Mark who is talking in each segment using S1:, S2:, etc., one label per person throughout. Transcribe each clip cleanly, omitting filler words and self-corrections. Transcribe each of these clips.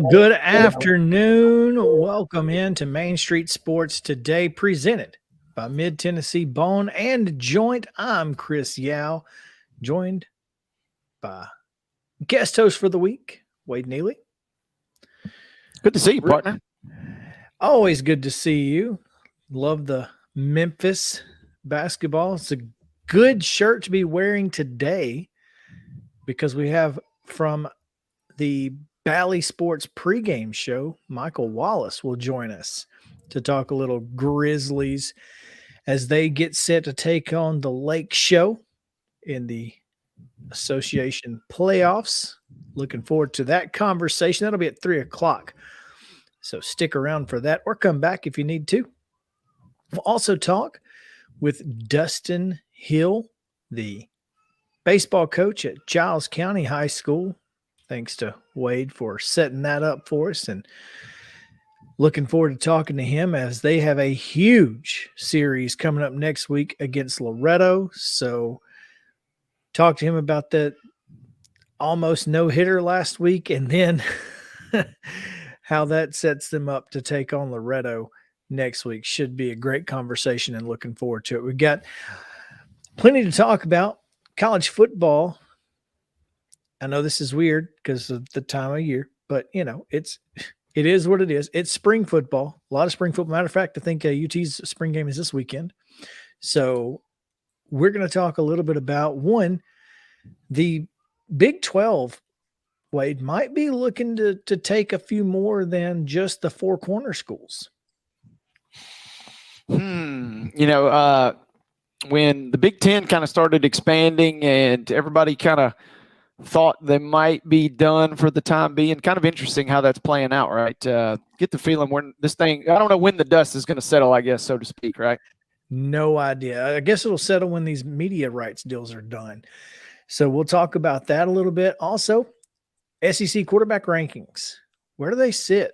S1: Good afternoon. Welcome into Main Street Sports Today, presented by Mid-Tennessee Bone and Joint. I'm Chris Yao, joined by guest host for the week, Wade Neely.
S2: Good to see you, partner.
S1: Always good to see you. Love the Memphis basketball. It's a good shirt to be wearing today because we have from the Bally Sports pregame show, Michael Wallace will join us to talk a little Grizzlies as they get set to take on the Lake Show in the association playoffs. Looking forward to that conversation. That'll be at 3 o'clock. So stick around for that or come back if you need to. We'll also talk with Dustin Hill, the baseball coach at Giles County High School. Thanks to Wade for setting that up for us, and looking forward to talking to him as they have a huge series coming up next week against Loretto. So talk to him about that almost no-hitter last week and then how that sets them up to take on Loretto next week. Should be a great conversation and looking forward to it. We've got plenty to talk about. College football. I know this is weird because of the time of year, but you know, it is what it is. It's spring football, a lot of spring football. Matter of fact, I think UT's spring game is this weekend. So we're going to talk a little bit about the Big 12, Wade, might be looking to take a few more than just the four corner schools.
S2: You know, when the Big Ten kind of started expanding and everybody kind of thought they might be done for the time being. Kind of interesting how that's playing out, right? Get the feeling when this thing, I don't know when the dust is going to settle, I guess, so to speak, right?
S1: No idea. I guess it'll settle when these media rights deals are done. So we'll talk about that a little bit. Also, SEC quarterback rankings. Where do they sit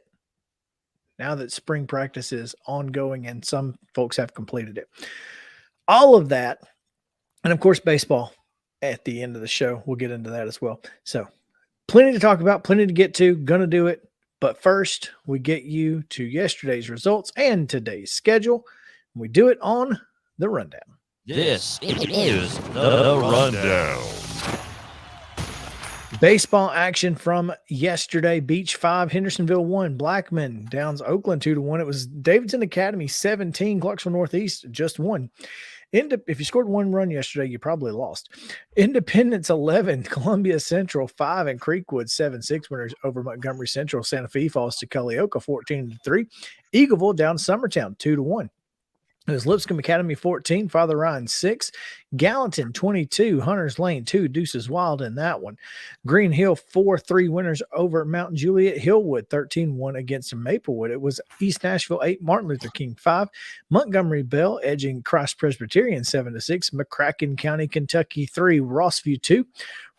S1: now that spring practice is ongoing and some folks have completed it? All of that. And of course, baseball. At the end of the show, we'll get into that as well. So plenty to talk about, plenty to get to, gonna do it. But first, we get you to yesterday's results and today's schedule. We do it on the Rundown.
S3: This is the Rundown.
S1: Baseball action from yesterday. Beach 5, Hendersonville 1, Blackman downs Oakland 2-1. It was Davidson Academy 17, Clarksville Northeast just 1. If you scored 1 run yesterday, you probably lost. Independence 11, Columbia Central 5, and Creekwood 7-6 winners over Montgomery Central. Santa Fe falls to Culleoka 14-3. Eagleville down Summertown 2-1. It was Lipscomb Academy 14, Father Ryan 6, Gallatin 22, Hunters Lane 2, Deuces Wild in that one. Green Hill 4-3 winners over Mount Juliet. Hillwood 13-1 against Maplewood. It was East Nashville 8, Martin Luther King 5, Montgomery Bell edging Christ Presbyterian 7-6, McCracken County, Kentucky 3, Rossview 2,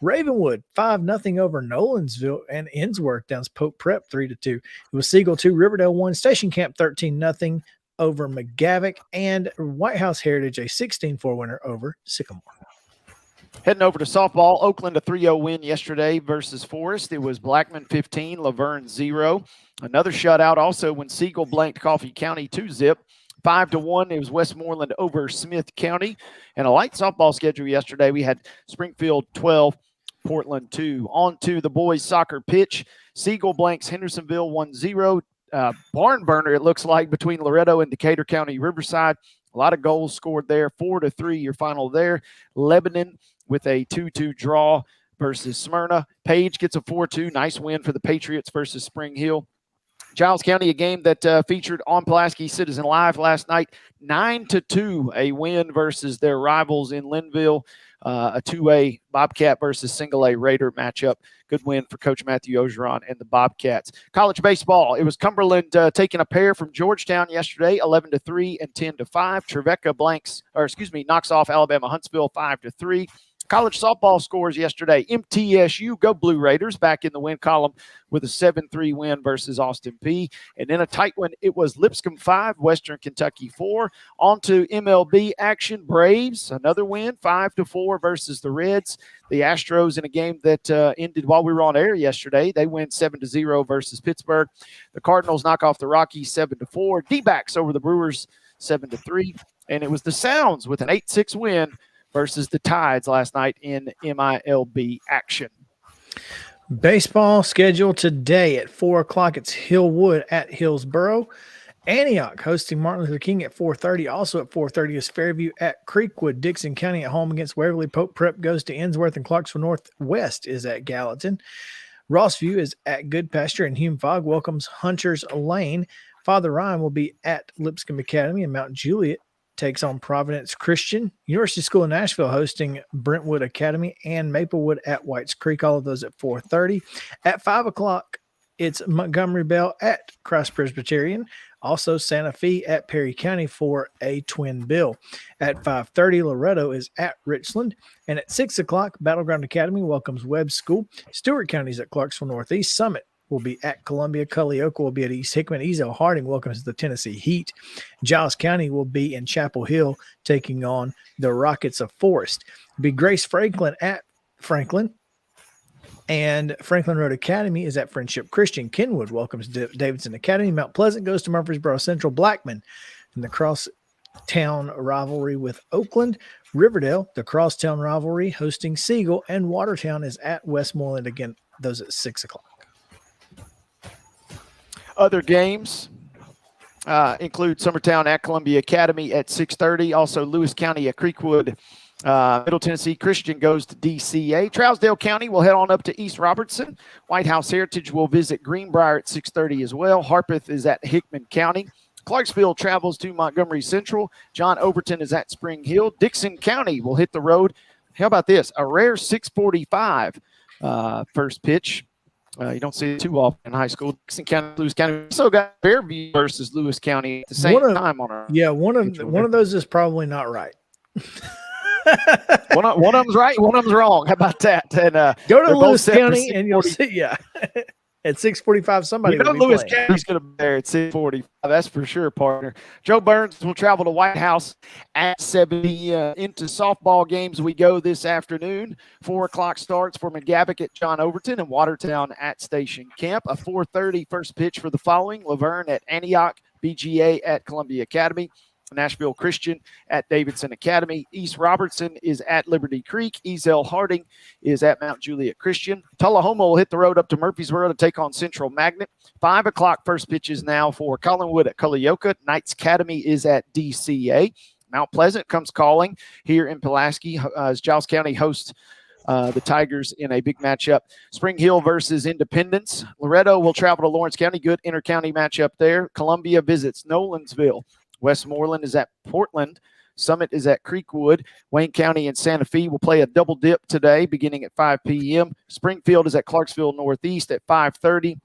S1: Ravenwood 5-0 over Nolansville, and Innsworth downs Pope Prep 3-2. It was Siegel 2, Riverdale 1, Station Camp 13-0 over McGavick, and White House Heritage a 16-4 winner over Sycamore.
S2: Heading over to softball, Oakland a 3-0 win yesterday versus Forest. It was Blackman 15, Laverne 0. Another shutout also when Siegel blanked Coffee County 2-0. 5-1, it was Westmoreland over Smith County. And a light softball schedule yesterday. We had Springfield 12, Portland 2. On to the boys soccer pitch. Siegel blanks Hendersonville 1-0. Barn burner, it looks like, between Loretto and Decatur County Riverside. A lot of goals scored there. 4-3 your final there. Lebanon with a 2-2 draw versus Smyrna. Page gets a 4-2. Nice win for the Patriots versus Spring Hill. Giles County, a game that featured on Pulaski Citizen Live last night. 9-2, a win versus their rivals in Linville. A 2A Bobcat versus single A Raider matchup. Good win for Coach Matthew Ogeron and the Bobcats. College baseball, it was Cumberland taking a pair from Georgetown yesterday, 11-3 and 10-5. Trevecca knocks off Alabama Huntsville 5-3. College softball scores yesterday. MTSU, go Blue Raiders, back in the win column with a 7-3 win versus Austin Peay. And in a tight one, it was Lipscomb 5, Western Kentucky 4. On to MLB action. Braves, another win, 5-4 versus the Reds. The Astros in a game that ended while we were on air yesterday. They win 7-0 versus Pittsburgh. The Cardinals knock off the Rockies 7-4. D-backs over the Brewers 7-3. And it was the Sounds with an 8-6 win versus the Tides last night in MILB action.
S1: Baseball schedule today at 4 o'clock. It's Hillwood at Hillsboro. Antioch hosting Martin Luther King at 4:30. Also at 4:30 is Fairview at Creekwood. Dixon County at home against Waverly. Pope Prep goes to Innsworth, and Clarksville Northwest is at Gallatin. Rossview is at Good Pasture, and Hume Fogg welcomes Hunters Lane. Father Ryan will be at Lipscomb Academy, and Mount Juliet takes on Providence Christian. University School of Nashville hosting Brentwood Academy, and Maplewood at Whites Creek. All of those at 4:30. At 5 o'clock, it's Montgomery Bell at Christ Presbyterian. Also, Santa Fe at Perry County for a twin bill. At 5:30, Loretto is at Richland. And at 6 o'clock, Battleground Academy welcomes Webb School. Stewart County is at Clarksville Northeast. Summit will be at Columbia. Culleoka will be at East Hickman. Ezel Harding welcomes the Tennessee Heat. Giles County will be in Chapel Hill taking on the Rockets of Forest. It'll be Grace Franklin at Franklin. And Franklin Road Academy is at Friendship Christian. Kenwood welcomes Davidson Academy. Mount Pleasant goes to Murfreesboro Central. Blackman in the crosstown rivalry with Oakland. Riverdale, the crosstown rivalry, hosting Siegel. And Watertown is at Westmoreland. Again, those at 6 o'clock.
S2: Other games include Summertown at Columbia Academy at 6:30. Also, Lewis County at Creekwood. Middle Tennessee Christian goes to DCA. Trousdale County will head on up to East Robertson. White House Heritage will visit Greenbrier at 6:30 as well. Harpeth is at Hickman County. Clarksville travels to Montgomery Central. John Overton is at Spring Hill. Dixon County will hit the road. How about this? A rare 6:45 first pitch. You don't see it too often in high school. Dixon County, Lewis County. We also got Fairview versus Lewis County at the same time on our.
S1: Yeah, one of those is probably not right.
S2: one of them's right, one of them's wrong. How about that? And
S1: go to Lewis County and you'll see. Yeah, at 6:45, somebody.
S2: You know, Lewis County's going to be there at 6:45. That's for sure, partner. Joe Burns will travel to White House at 70. Into softball games we go this afternoon. 4 o'clock starts for McGavick at John Overton and Watertown at Station Camp. A 4:30 first pitch for the following: Laverne at Antioch, BGA at Columbia Academy. Nashville Christian at Davidson Academy. East Robertson is at Liberty Creek. Ezel Harding is at Mount Juliet Christian. Tullahoma will hit the road up to Murfreesboro to take on Central Magnet. 5 o'clock first pitches now for Collinwood at Culleoka. Knights Academy is at DCA. Mount Pleasant comes calling here in Pulaski as Giles County hosts the Tigers in a big matchup. Spring Hill versus Independence. Loretto will travel to Lawrence County. Good inter-county matchup there. Columbia visits Nolensville. Westmoreland is at Portland. Summit is at Creekwood. Wayne County and Santa Fe will play a double dip today beginning at 5 p.m. Springfield is at Clarksville Northeast at 5:30.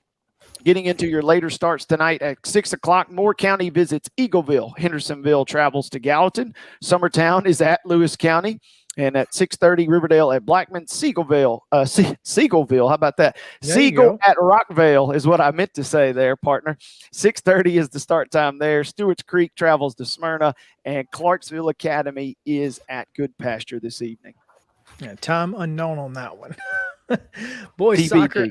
S2: Getting into your later starts tonight at 6 o'clock, Moore County visits Eagleville. Hendersonville travels to Gallatin. Summertown is at Lewis County. And at 6:30, Riverdale at Blackman. Seagoville, how about that? Siegel at Rockvale is what I meant to say there, partner. 6:30 is the start time there. Stewart's Creek travels to Smyrna. And Clarksville Academy is at Good Pasture this evening.
S1: Yeah, time unknown on that one. Boys
S2: TBD.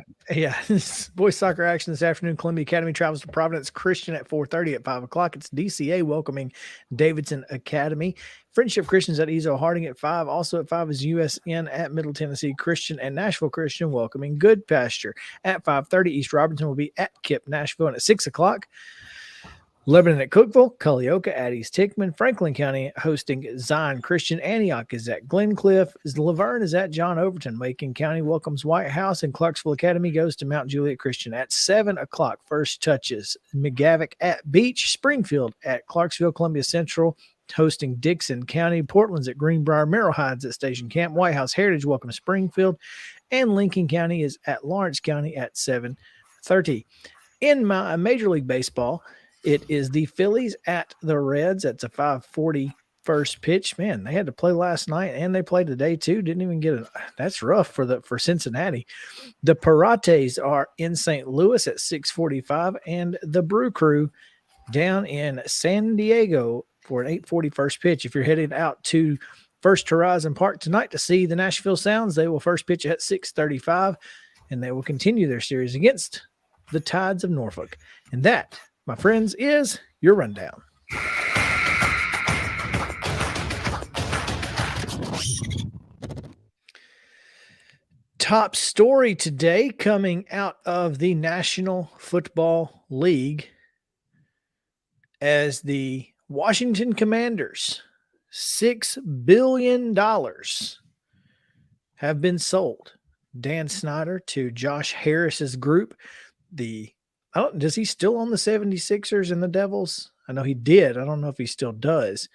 S1: soccer, boys soccer action this afternoon. Columbia Academy travels to Providence Christian at 4:30. At 5 o'clock, it's DCA welcoming Davidson Academy. Friendship Christian's at Ezo Harding at 5. Also at 5 is USN at Middle Tennessee Christian, and Nashville Christian welcoming Good Pasture. At 5:30, East Robertson will be at Kip Nashville, and at 6 o'clock, Lebanon at Cookeville, Culleoka at East Hickman, Franklin County hosting Zion Christian, Antioch is at Glencliff, Laverne is at John Overton, Macon County welcomes White House, and Clarksville Academy goes to Mount Juliet Christian. At 7 o'clock, first touches, McGavock at Beach, Springfield at Clarksville, Columbia Central hosting Dixon County, Portland's at Greenbrier, Merrill Heights at Station Camp, White House Heritage welcomes Springfield, and Lincoln County is at Lawrence County at 7:30. In my Major League Baseball, it is the Phillies at the Reds. That's a 5:40 first pitch. Man, they had to play last night and they played today too. Didn't even get it. That's rough for Cincinnati. The Pirates are in St. Louis at 6:45, and the Brew Crew down in San Diego for an 8:40 first pitch. If you're headed out to First Horizon Park tonight to see the Nashville Sounds, they will first pitch at 6:35, and they will continue their series against the Tides of Norfolk. And that, my friends, is your rundown. Top story today coming out of the National Football League as the Washington Commanders, $6 billion have been sold. Dan Snyder to Josh Harris's group. Does he still own the 76ers and the Devils? I know he did. I don't know if he still does.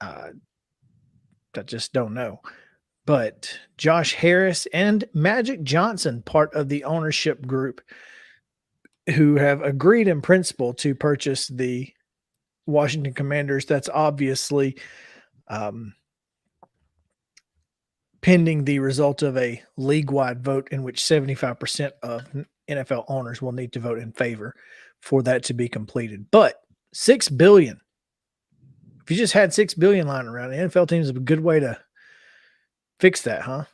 S1: I just don't know. But Josh Harris and Magic Johnson, part of the ownership group, who have agreed in principle to purchase the Washington Commanders. That's obviously pending the result of a league-wide vote in which 75% of NFL owners will need to vote in favor for that to be completed. But $6 billion. If you just had $6 billion lying around, the NFL teams is a good way to fix that, huh?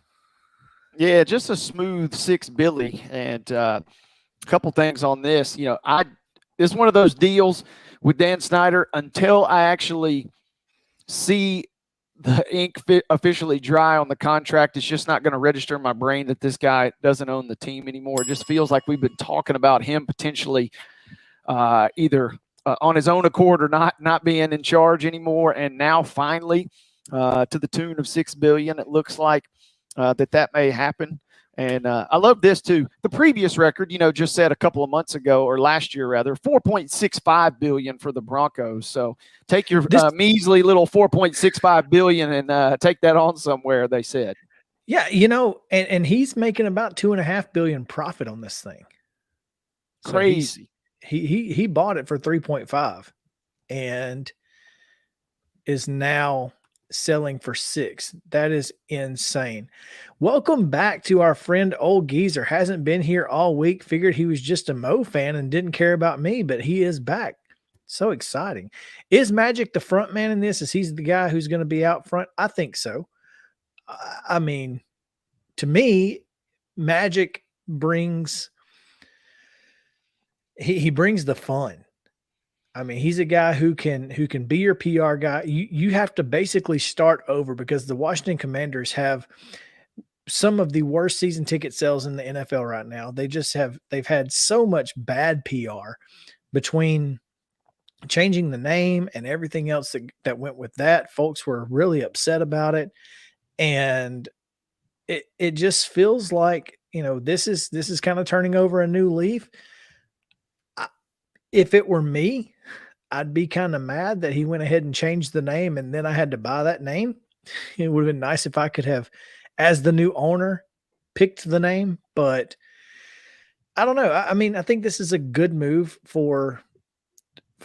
S2: Yeah, just a smooth $6 billion. And a couple things on this. You know, this is one of those deals with Dan Snyder. Until I actually see the ink officially dry on the contract, it's just not going to register in my brain that this guy doesn't own the team anymore. It just feels like we've been talking about him potentially either on his own accord or not being in charge anymore. And now finally, to the tune of $6 billion, it looks like that may happen. And I love this too. The previous record, just said a couple of months ago, or last year rather, $4.65 billion for the Broncos. So take your measly little $4.65 billion and take that on somewhere, they said.
S1: Yeah, and he's making about $2.5 billion profit on this thing.
S2: Crazy.
S1: So he bought it for 3.5 and is now selling for 6. That is insane. Welcome back to our friend Old Geezer. Hasn't been here all week. Figured he was just a Mo fan and didn't care about me, but he is back. So exciting. Is Magic the front man in this? Is he the guy who's going to be out front? I think so. I mean, to me, Magic brings he brings the fun. I mean, he's a guy who can be your PR guy. You have to basically start over because the Washington Commanders have some of the worst season ticket sales in the NFL right now. They've had so much bad PR between changing the name and everything else that went with that. Folks were really upset about it. And it just feels like, this is kind of turning over a new leaf. If it were me, I'd be kind of mad that he went ahead and changed the name and then I had to buy that name. It would have been nice if I could have, as the new owner, picked the name, but I don't know. I mean, I think this is a good move for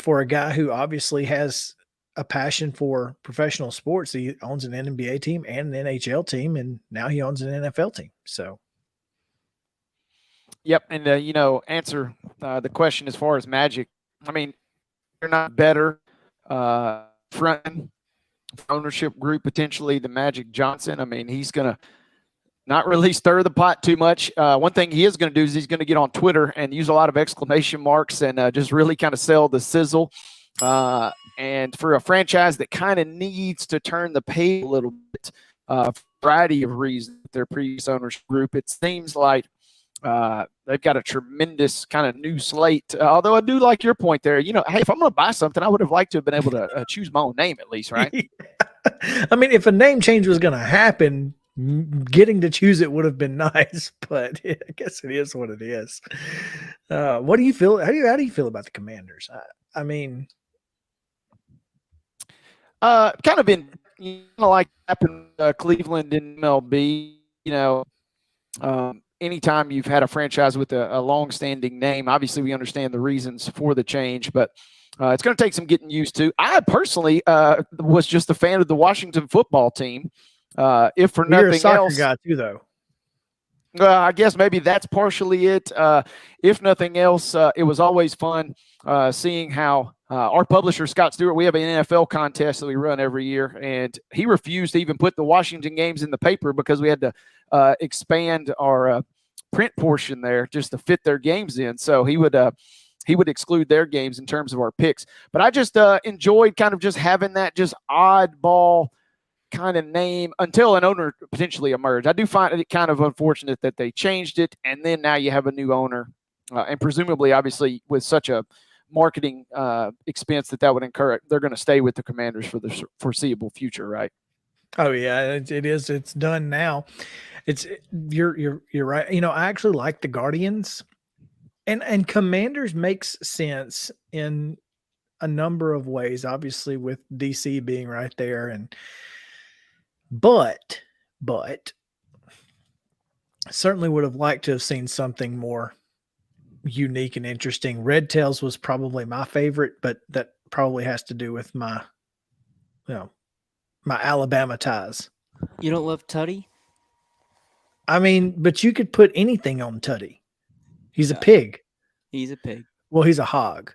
S1: a guy who obviously has a passion for professional sports. He owns an NBA team and an NHL team, and now he owns an NFL team. So,
S2: Yep, and answer the question as far as Magic. I mean, they're not better front ownership group potentially than Magic Johnson. I mean, he's gonna not really stir the pot too much. One thing he is going to do is he's going to get on Twitter and use a lot of exclamation marks and just really kind of sell the sizzle. And for a franchise that kind of needs to turn the page a little bit, for a variety of reasons, their previous ownership group, it seems like they've got a tremendous kind of new slate. Although I do like your point there. Hey, if I'm going to buy something, I would have liked to have been able to choose my own name at least, right?
S1: I mean, if a name change was going to happen, getting to choose it would have been nice, but I guess it is what it is. What do you feel? How do you feel about the Commanders? I mean,
S2: kind of been like happened Cleveland in MLB. Anytime you've had a franchise with a long-standing name, obviously we understand the reasons for the change, but it's going to take some getting used to. I personally was just a fan of the Washington football team. If for
S1: you're
S2: nothing
S1: a soccer
S2: else,
S1: guy too, though.
S2: I guess maybe that's partially it. If nothing else, it was always fun seeing how our publisher, Scott Stewart, we have an NFL contest that we run every year, and he refused to even put the Washington games in the paper because we had to expand our print portion there just to fit their games in. So he would exclude their games in terms of our picks. But I just enjoyed kind of just having that just oddball kind of name until an owner potentially emerged. I do find it kind of unfortunate that they changed it, and then now you have a new owner, and presumably, obviously, with such a marketing expense that would incur, they're going to stay with the Commanders for the foreseeable future, right?
S1: Oh yeah, it is. It's done now. You're right. I actually like the Guardians, and Commanders makes sense in a number of ways. Obviously, with DC being right there, but certainly would have liked to have seen something more unique and interesting. Red Tails was probably my favorite, but that probably has to do with my Alabama ties.
S3: You don't love Tutty?
S1: I mean, but you could put anything on Tutty. He's a
S3: Yeah.
S1: pig.
S3: He's a pig.
S1: Well, he's a hog.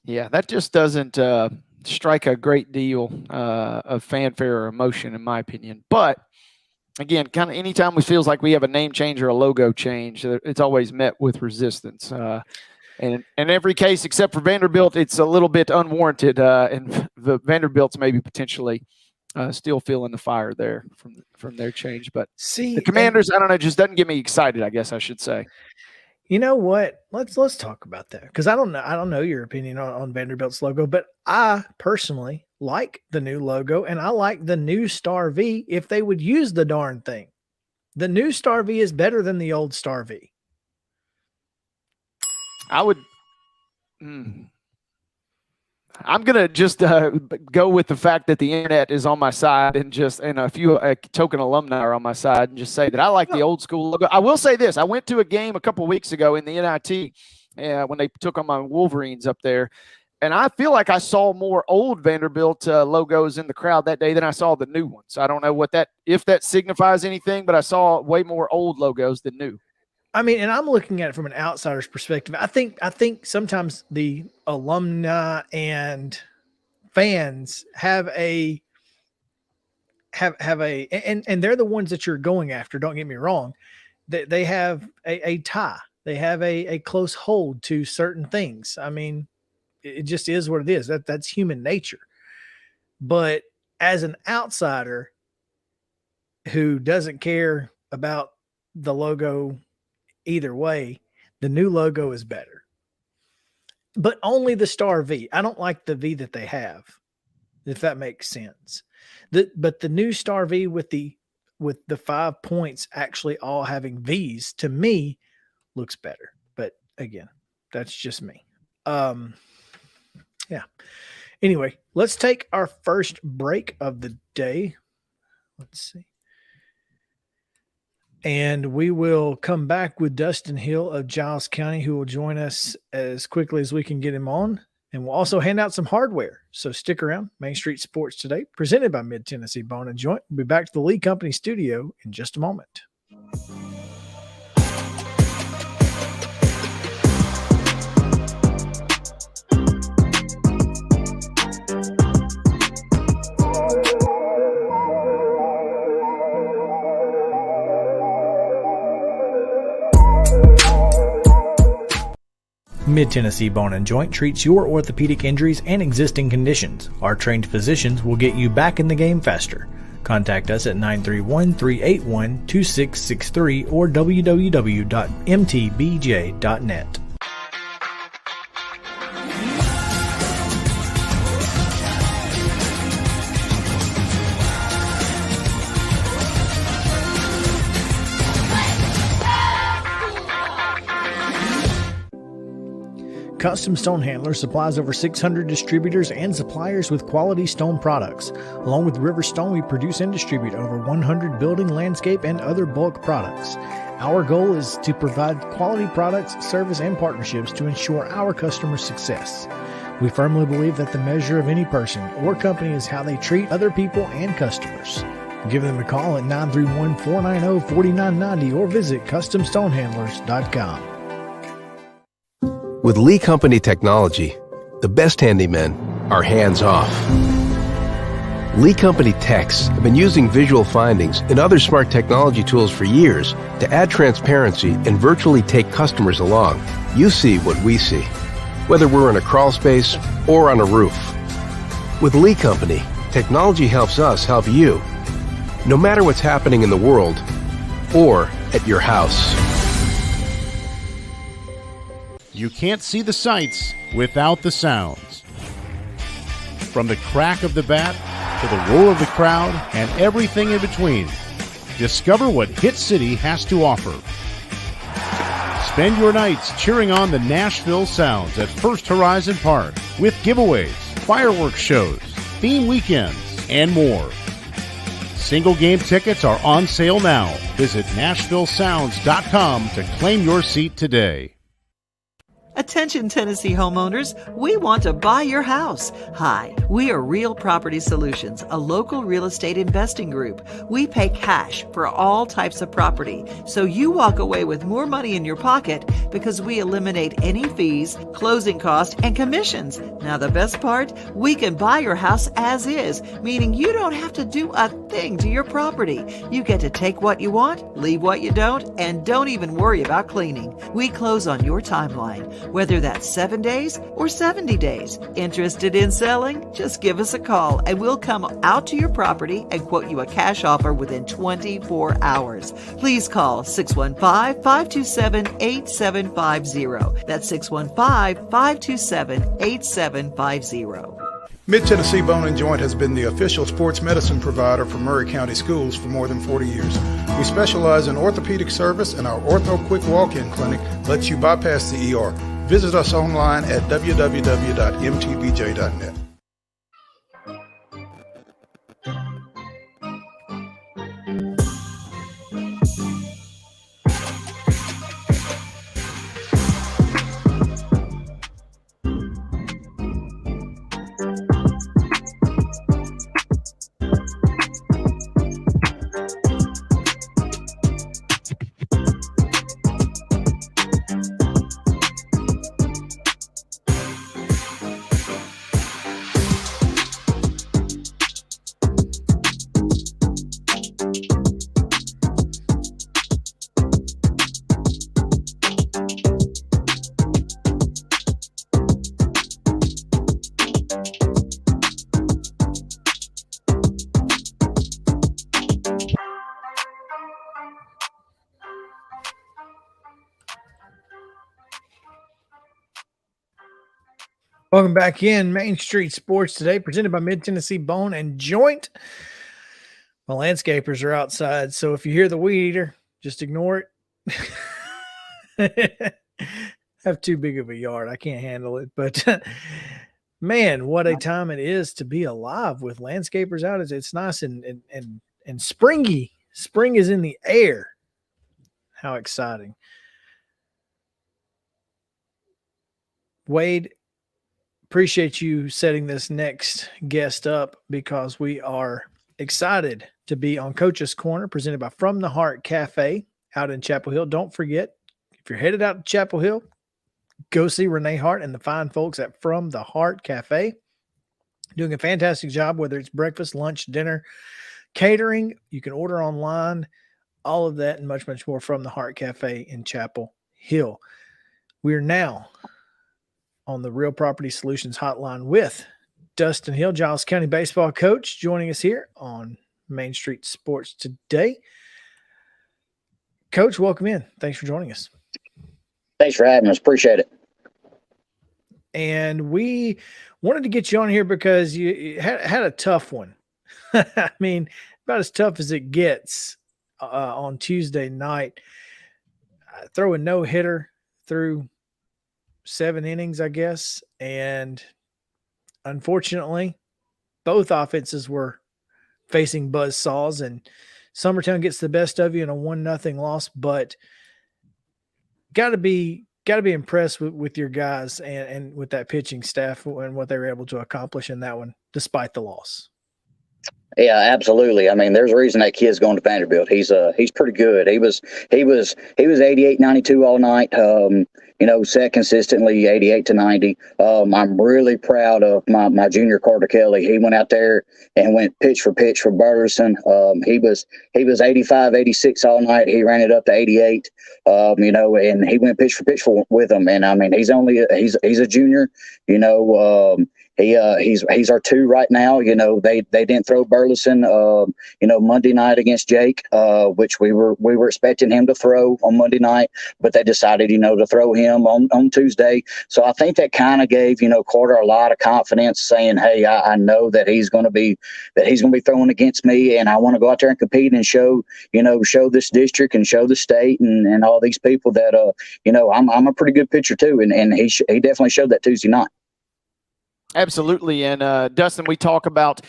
S2: Yeah, that just doesn't strike a great deal of fanfare or emotion, in my opinion. But again, kind of anytime it feels like we have a name change or a logo change, it's always met with resistance. And in every case, except for Vanderbilt, it's a little bit unwarranted. And the Vanderbilt's maybe potentially still feeling the fire there from their change. But the Commanders, I don't know, just doesn't get me excited, I guess I should say.
S1: You know what? Let's talk about that, because I don't know your opinion on Vanderbilt's logo, but I personally like the new logo, and I like the new Star V if they would use the darn thing. The new Star V is better than the old Star V.
S2: I would. I'm gonna just go with the fact that the internet is on my side, and a few token alumni are on my side, and just say that I like the old school logo. I will say this: I went to a game a couple of weeks ago in the NIT when they took on my Wolverines up there, and I feel like I saw more old Vanderbilt logos in the crowd that day than I saw the new ones. I don't know if that signifies anything, but I saw way more old logos than new.
S1: I mean, and I'm looking at it from an outsider's perspective. I think sometimes the alumni and fans have and they're the ones that you're going after. Don't get me wrong. They have a tie. They have a close hold to certain things. I mean, it just is what it is. That's human nature. But as an outsider who doesn't care about the logo either way, the new logo is better. But only the star V. I don't like the V that they have, if that makes sense. But the new star V with the 5 points actually all having V's, to me, looks better. But again, that's just me. Yeah. Anyway, let's take our first break of the day. Let's see. And we will come back with Dustin Hill of Giles County, who will join us as quickly as we can get him on. And we'll also hand out some hardware. So stick around. Main Street Sports Today, presented by Mid-Tennessee Bone and Joint. We'll be back to the Lee Company studio in just a moment. Mid-Tennessee Bone and Joint treats your orthopedic injuries and existing conditions. Our trained physicians will get you back in the game faster. Contact us at 931-381-2663 or www.mtbj.net. Custom Stone Handler supplies over 600 distributors and suppliers with quality stone products. Along with River Stone, we produce and distribute over 100 building, landscape, and other bulk products. Our goal is to provide quality products, service, and partnerships to ensure our customers' success. We firmly believe that the measure of any person or company is how they treat other people and customers. Give them a call at 931-490-4990 or visit CustomStonehandlers.com.
S4: With Lee Company technology, the best handymen are hands-off. Lee Company techs have been using visual findings and other smart technology tools for years to add transparency and virtually take customers along. You see what we see, whether we're in a crawl space or on a roof. With Lee Company, technology helps us help you, no matter what's happening in the world or at your house.
S5: You can't see the sights without the sounds. From the crack of the bat to the roar of the crowd and everything in between, discover what Hit City has to offer. Spend your nights cheering on the Nashville Sounds at First Horizon Park with giveaways, fireworks shows, theme weekends, and more. Single game tickets are on sale now. Visit NashvilleSounds.com to claim your seat today.
S6: Attention Tennessee homeowners, we want to buy your house. Hi, we are Real Property Solutions, a local real estate investing group. We pay cash for all types of property, so you walk away with more money in your pocket because we eliminate any fees, closing costs, and commissions. Now the best part, we can buy your house as is, meaning you don't have to do a thing to your property. You get to take what you want, leave what you don't, and don't even worry about cleaning. We close on your timeline, whether that's 7 days or 70 days. Interested in selling? Just give us a call and we'll come out to your property and quote you a cash offer within 24 hours. Please call 615-527-8750. That's 615-527-8750.
S7: Mid-Tennessee Bone and Joint has been the official sports medicine provider for Murray County Schools for more than 40 years. We specialize in orthopedic service, and our Ortho Quick Walk-In Clinic lets you bypass the ER. Visit us online at www.mtbj.net.
S1: Welcome back in Main Street Sports today, presented by Mid Tennessee Bone and Joint. My landscapers are outside, so if you hear the weed eater, just ignore it. Have too big of a yard. I can't handle it. But man, what a time it is to be alive with landscapers out. It's nice and springy. Spring is in the air. How exciting. Wade, appreciate you setting this next guest up because we are excited to be on Coach's Corner, presented by From the Heart Cafe out in Chapel Hill. Don't forget, if you're headed out to Chapel Hill, go see Renee Hart and the fine folks at From the Heart Cafe. Doing a fantastic job, whether it's breakfast, lunch, dinner, catering. You can order online, all of that and much, much more from the Heart Cafe in Chapel Hill. We are now on the Real Property Solutions hotline with Dustin Hill, Giles County baseball coach, joining us here on Main Street Sports today. Coach, welcome in. Thanks for joining us.
S8: Thanks for having us. Appreciate it.
S1: And we wanted to get you on here because you had a tough one. I mean, about as tough as it gets on Tuesday night. Throw a no-hitter through 7 innings, I guess. And unfortunately, both offenses were facing buzzsaws, and Summertown gets the best of you in a 1-0 loss, but got to be impressed with your guys and with that pitching staff and what they were able to accomplish in that one, despite the loss.
S8: Yeah, absolutely. I mean, there's a reason that kid's going to Vanderbilt. He's pretty good. He was 88, 92 all night. Set consistently 88 to 90. I'm really proud of my junior Carter Kelly. He went out there and went pitch for Burleson. He was 85, 86 all night. He ran it up to 88. And he went pitch for with him. And I mean, he's a junior. He's our 2 right now. They didn't throw Burleson, Monday night against Jake, which we were expecting him to throw on Monday night, but they decided, to throw him on Tuesday. So I think that kind of gave, Carter a lot of confidence, saying, hey, I know that he's going to be throwing against me, and I want to go out there and compete and show this district and show the state and all these people that, I'm a pretty good pitcher too. And he definitely showed that Tuesday night.
S2: Absolutely. And Dustin, we talk about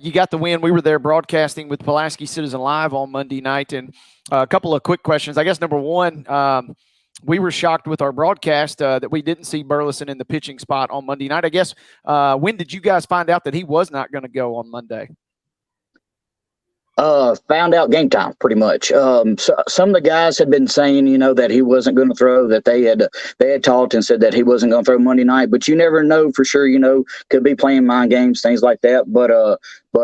S2: you got the win. We were there broadcasting with Pulaski Citizen Live on Monday night. And a couple of quick questions. I guess number one, we were shocked with our broadcast that we didn't see Burleson in the pitching spot on Monday night. I guess when did you guys find out that he was not going to go on Monday?
S8: Found out game time, pretty much. So some of the guys had been saying, that he wasn't going to throw, that they had talked and said that he wasn't going to throw Monday night, but you never know for sure, could be playing mind games, things like that. But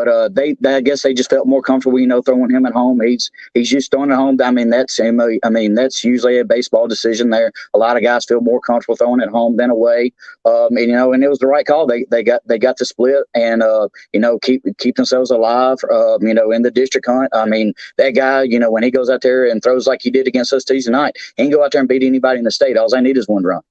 S8: I guess they just felt more comfortable, throwing him at home. He's just throwing at home. I mean, that's usually a baseball decision there. A lot of guys feel more comfortable throwing at home than away. And it was the right call. They got the split and, keep themselves alive, in the district hunt. I mean, that guy, when he goes out there and throws like he did against us Tuesday night, he can go out there and beat anybody in the state. All I need is one run.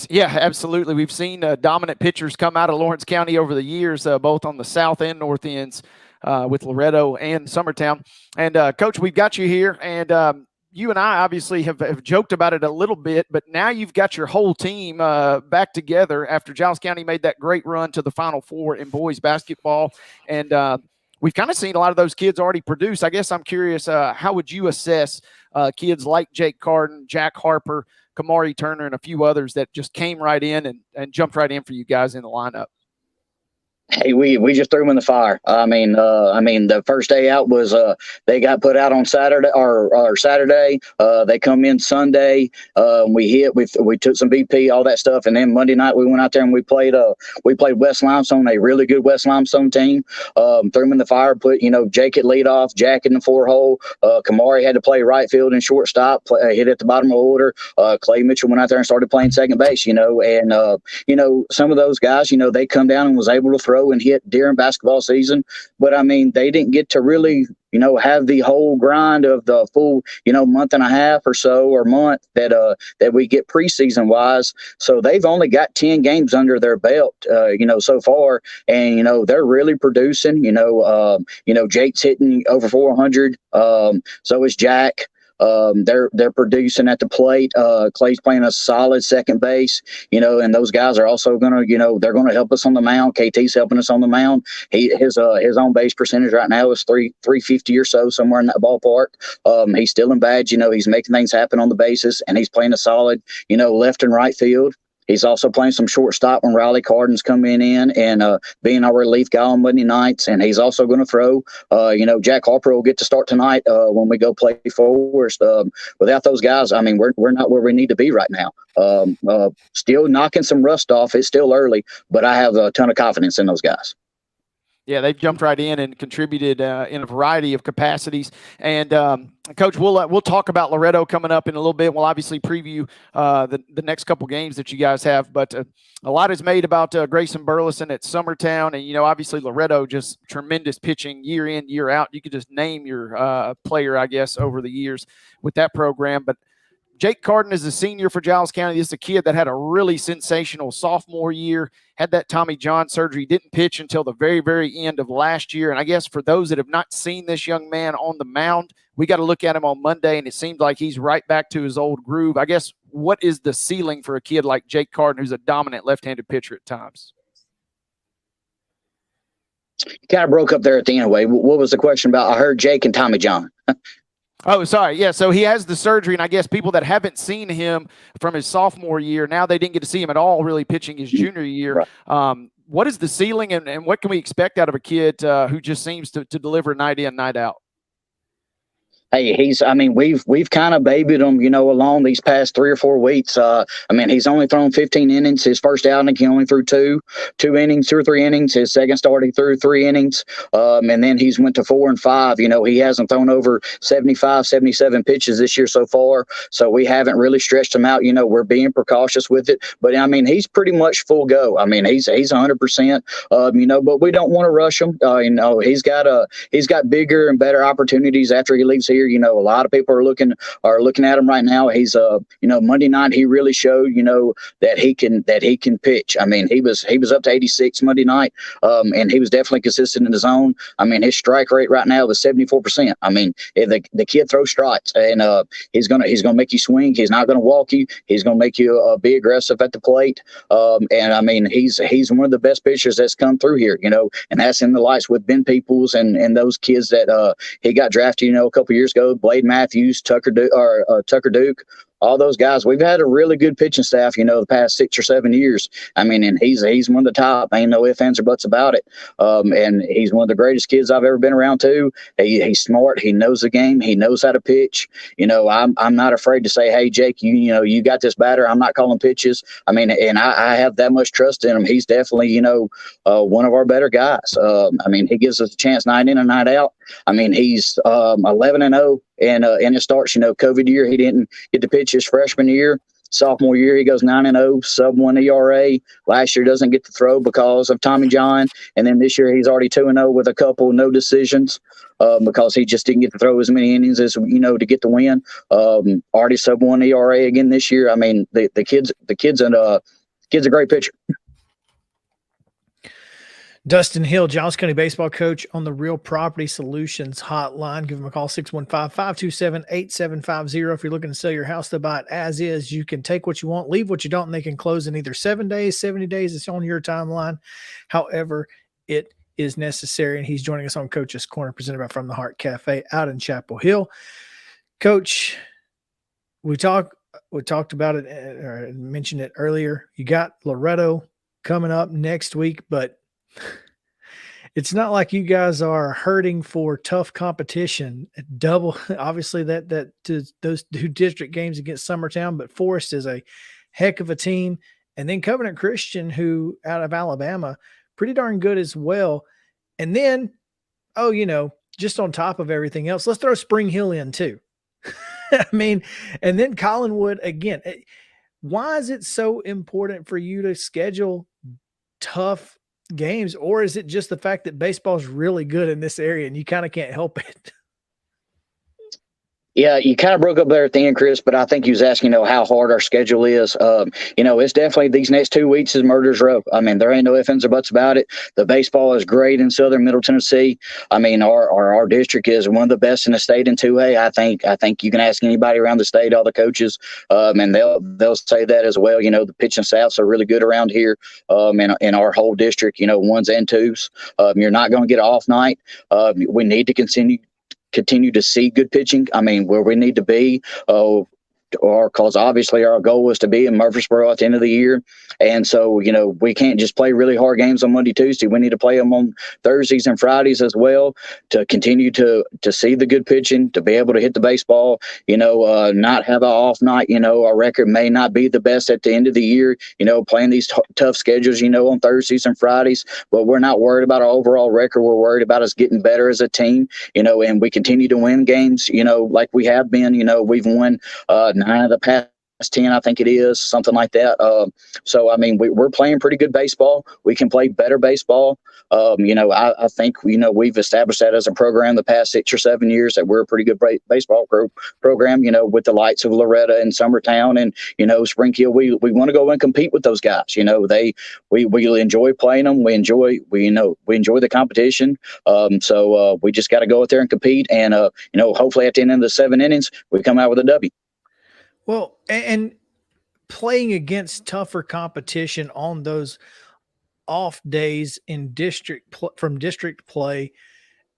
S2: Yeah, absolutely. We've seen dominant pitchers come out of Lawrence County over the years, both on the south and north ends with Loretto and Summertown. And, Coach, we've got you here, and you and I obviously have joked about it a little bit, but now you've got your whole team back together after Giles County made that great run to the Final Four in boys basketball. And we've kind of seen a lot of those kids already produce. I guess I'm curious, how would you assess kids like Jake Carden, Jack Harper, Kamari Turner, and a few others that just came right in and jumped right in for you guys in the lineup?
S8: Hey, we just threw them in the fire. I mean, the first day out was they got put out on Saturday or Saturday. They come in Sunday. We took some BP, all that stuff, and then Monday night we went out there and we played West Limestone, a really good West Limestone team. Threw them in the fire. Put Jake at leadoff, Jack in the 4-hole. Kamari had to play right field and shortstop. Hit at the bottom of the order. Clay Mitchell went out there and started playing second base. And some of those guys, they come down and was able to throw. go and hit during basketball season. But I mean, they didn't get to really, have the whole grind of the full, month and a half or so, or month that we get preseason wise. So they've only got 10 games under their belt, so far. And, they're really producing, Jake's hitting over 400. So is Jack. They're producing at the plate. Clay's playing a solid second base, and those guys are also gonna, they're gonna help us on the mound. KT's helping us on the mound. His on base percentage right now is 350 or so, somewhere in that ballpark. He's still in badge, he's making things happen on the bases, and he's playing a solid, left and right field. He's also playing some shortstop when Riley Carden's coming in and being our relief guy on Monday nights. And he's also going to throw. Jack Harper will get to start tonight when we go play Forest. Without those guys, I mean, we're not where we need to be right now. Still knocking some rust off. It's still early, but I have a ton of confidence in those guys.
S2: Yeah, they've jumped right in and contributed in a variety of capacities. And Coach, we'll talk about Loretto coming up in a little bit. We'll obviously preview the next couple games that you guys have. But a lot is made about Grayson Burleson at Summertown, and obviously Loretto, just tremendous pitching year in, year out. You could just name your player, I guess, over the years with that program. But Jake Carden is a senior for Giles County. This is a kid that had a really sensational sophomore year, had that Tommy John surgery, didn't pitch until the very, very end of last year. And I guess for those that have not seen this young man on the mound, we got to look at him on Monday, and it seems like he's right back to his old groove. I guess, what is the ceiling for a kid like Jake Carden, who's a dominant left-handed pitcher at times?
S8: Kind of broke up there at the end, Wade. What was the question about? I heard Jake and Tommy John.
S2: Oh, sorry. Yeah, so he has the surgery, and I guess people that haven't seen him from his sophomore year, now they didn't get to see him at all really pitching his junior year. Right. What is the ceiling, and what can we expect out of a kid who just seems to deliver night in, night out?
S8: Hey, we've kind of babied him, along these past 3 or 4 weeks. He's only thrown 15 innings. His first outing, he only threw two innings, 2 or 3 innings. His second start, he threw 3 innings. And then he's went to 4 and 5. He hasn't thrown over 75, 77 pitches this year so far. So we haven't really stretched him out. We're being precautious with it. But, he's pretty much full go. He's 100%, but we don't want to rush him. He's got bigger and better opportunities after he leaves here. A lot of people are looking at him right now. He's Monday night he really showed that he can pitch. He was up to 86 Monday night, and he was definitely consistent in the zone. His strike rate right now is 74%. The kid throws strikes, and he's gonna make you swing. He's not gonna walk you. He's gonna make you be aggressive at the plate. He's one of the best pitchers that's come through here. And that's in the lights with Ben Peoples and those kids that he got drafted a couple years ago. Blade Matthews, Tucker Duke, all those guys. We've had a really good pitching staff, the past 6 or 7 years. And he's one of the top. Ain't no ifs, ands, or buts about it. And he's one of the greatest kids I've ever been around too. He's smart. He knows the game. He knows how to pitch. I'm not afraid to say, hey, Jake, you got this batter. I'm not calling pitches. And I have that much trust in him. He's definitely, one of our better guys. He gives us a chance night in and night out. He's 11-0 in his starts. COVID year, he didn't get to pitch his freshman year. Sophomore year, he goes 9-0, sub-1 ERA. Last year, doesn't get to throw because of Tommy John. And then this year, he's already 2-0 with a couple no decisions because he just didn't get to throw as many innings as, to get the win. Already sub-1 ERA again this year. The kid's a great pitcher.
S1: Dustin Hill, Giles County baseball coach on the Real Property Solutions hotline. Give him a call, 615-527-8750. If you're looking to sell your house to buy it as is, you can take what you want, leave what you don't, and they can close in either 7 days, 70 days. It's on your timeline. However, it is necessary. And he's joining us on Coach's Corner, presented by From the Heart Cafe out in Chapel Hill. Coach, we talked about it, or mentioned it earlier. You got Loretto coming up next week, but it's not like you guys are hurting for tough competition. Obviously that to those 2 district games against Summertown, but Forest is a heck of a team. And then Covenant Christian, who out of Alabama, pretty darn good as well. And then, just on top of everything else, let's throw Spring Hill in too. And then Collinwood again. Why is it so important for you to schedule tough games, or is it just the fact that baseball is really good in this area and you kind of can't help it?
S8: Yeah, you kind of broke up there at the end, Chris, but I think you was asking, how hard our schedule is. It's definitely these next 2 weeks is murder's row. I mean, there ain't no ifs, ands, or buts about it. The baseball is great in Southern Middle Tennessee. I mean, our district is one of the best in the state in 2A. I think you can ask anybody around the state, all the coaches, and they'll say that as well. The pitching staffs are really good around here, in our whole district. Ones and twos. You're not going to get an off night. We need to continue to see good pitching. I mean, where we need to be, because obviously our goal is to be in Murfreesboro at the end of the year. And so, we can't just play really hard games on Monday, Tuesday. We need to play them on Thursdays and Fridays as well to continue to see the good pitching, to be able to hit the baseball, not have an off night. Our record may not be the best at the end of the year, playing these tough schedules, on Thursdays and Fridays, but we're not worried about our overall record. We're worried about us getting better as a team, and we continue to win games, like we have been. We've won 9 of the past 10, I think it is, something like that. So, I mean, we're playing pretty good baseball. We can play better baseball. I think, we've established that as a program the past 6 or 7 years that we're a pretty good baseball program, with the likes of Loretta and Summertown and, Spring Hill. We want to go and compete with those guys. We enjoy playing them. We enjoy the competition. So we just got to go out there and compete. And, hopefully at the end of the 7 innings, we come out with a W.
S1: Well, and playing against tougher competition on those off days in from district play,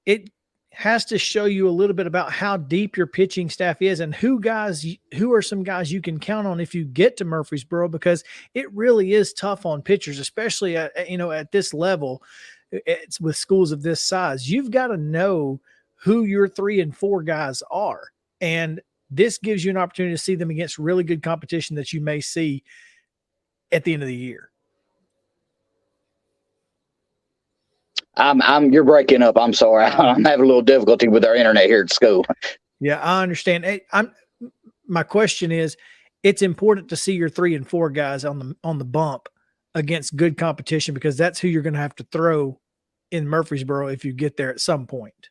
S1: it has to show you a little bit about how deep your pitching staff is and who are some guys you can count on if you get to Murfreesboro, because it really is tough on pitchers, especially at this level. It's with schools of this size. You've got to know who your 3 and 4 guys are, and this gives you an opportunity to see them against really good competition that you may see at the end of the year.
S8: You're breaking up. I'm sorry. I'm having a little difficulty with our internet here at school.
S1: Yeah, I understand. My question is, it's important to see your 3 and 4 guys on the bump against good competition, because that's who you're going to have to throw in Murfreesboro if you get there at some point.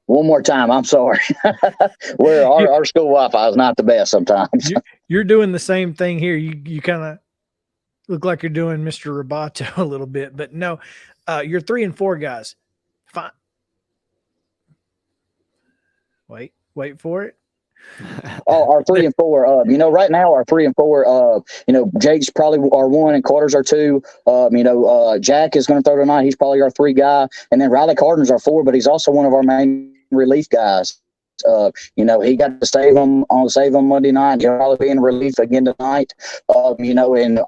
S8: One more time. I'm sorry. Our school Wi-Fi is not the best sometimes.
S1: You're doing the same thing here. You kind of look like you're doing Mr. Roboto a little bit, but no, your 3 and 4 guys. Fine. Wait for it.
S8: Our 3 and 4. Right now our 3 and 4. Jake's probably our 1 and Carter's our 2. Jack is going to throw tonight. He's probably our 3 guy, and then Riley Carden's our 4, but he's also one of our main relief guys. He got to save him on Monday night. He'll probably be in relief again tonight. And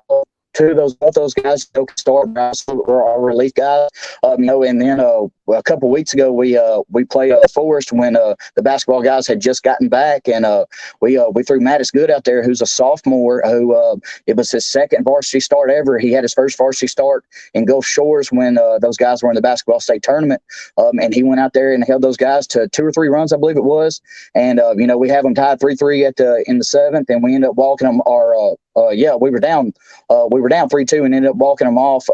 S8: both those guys still can start. Our relief guys. And then a couple of weeks ago we played Forest when the basketball guys had just gotten back, and we threw Mattis Good out there, who's a sophomore, who it was his second varsity start ever. He had his first varsity start in Gulf Shores when those guys were in the basketball state tournament, and he went out there and held those guys to 2 or 3 runs, I believe it was. And we have them tied 3-3 in the 7th, and we ended up walking them. We were down 3-2 and ended up walking them off.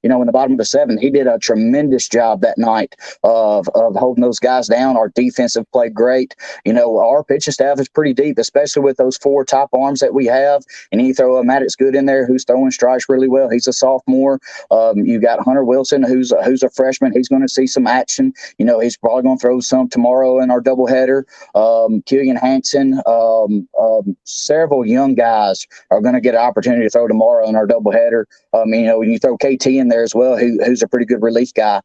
S8: In the bottom of the 7th. He did a tremendous job that night of holding those guys down. Our defensive played great. Our pitching staff is pretty deep, especially with those 4 top arms that we have. And you throw a Maddox Good in there, who's throwing strikes really well. He's a sophomore. You got Hunter Wilson, who's a freshman. He's going to see some action. He's probably going to throw some tomorrow in our doubleheader. Killian Hansen, several young guys are going to get an opportunity to throw tomorrow in our doubleheader. When you throw KT in there as well, who's a pretty good relief guy.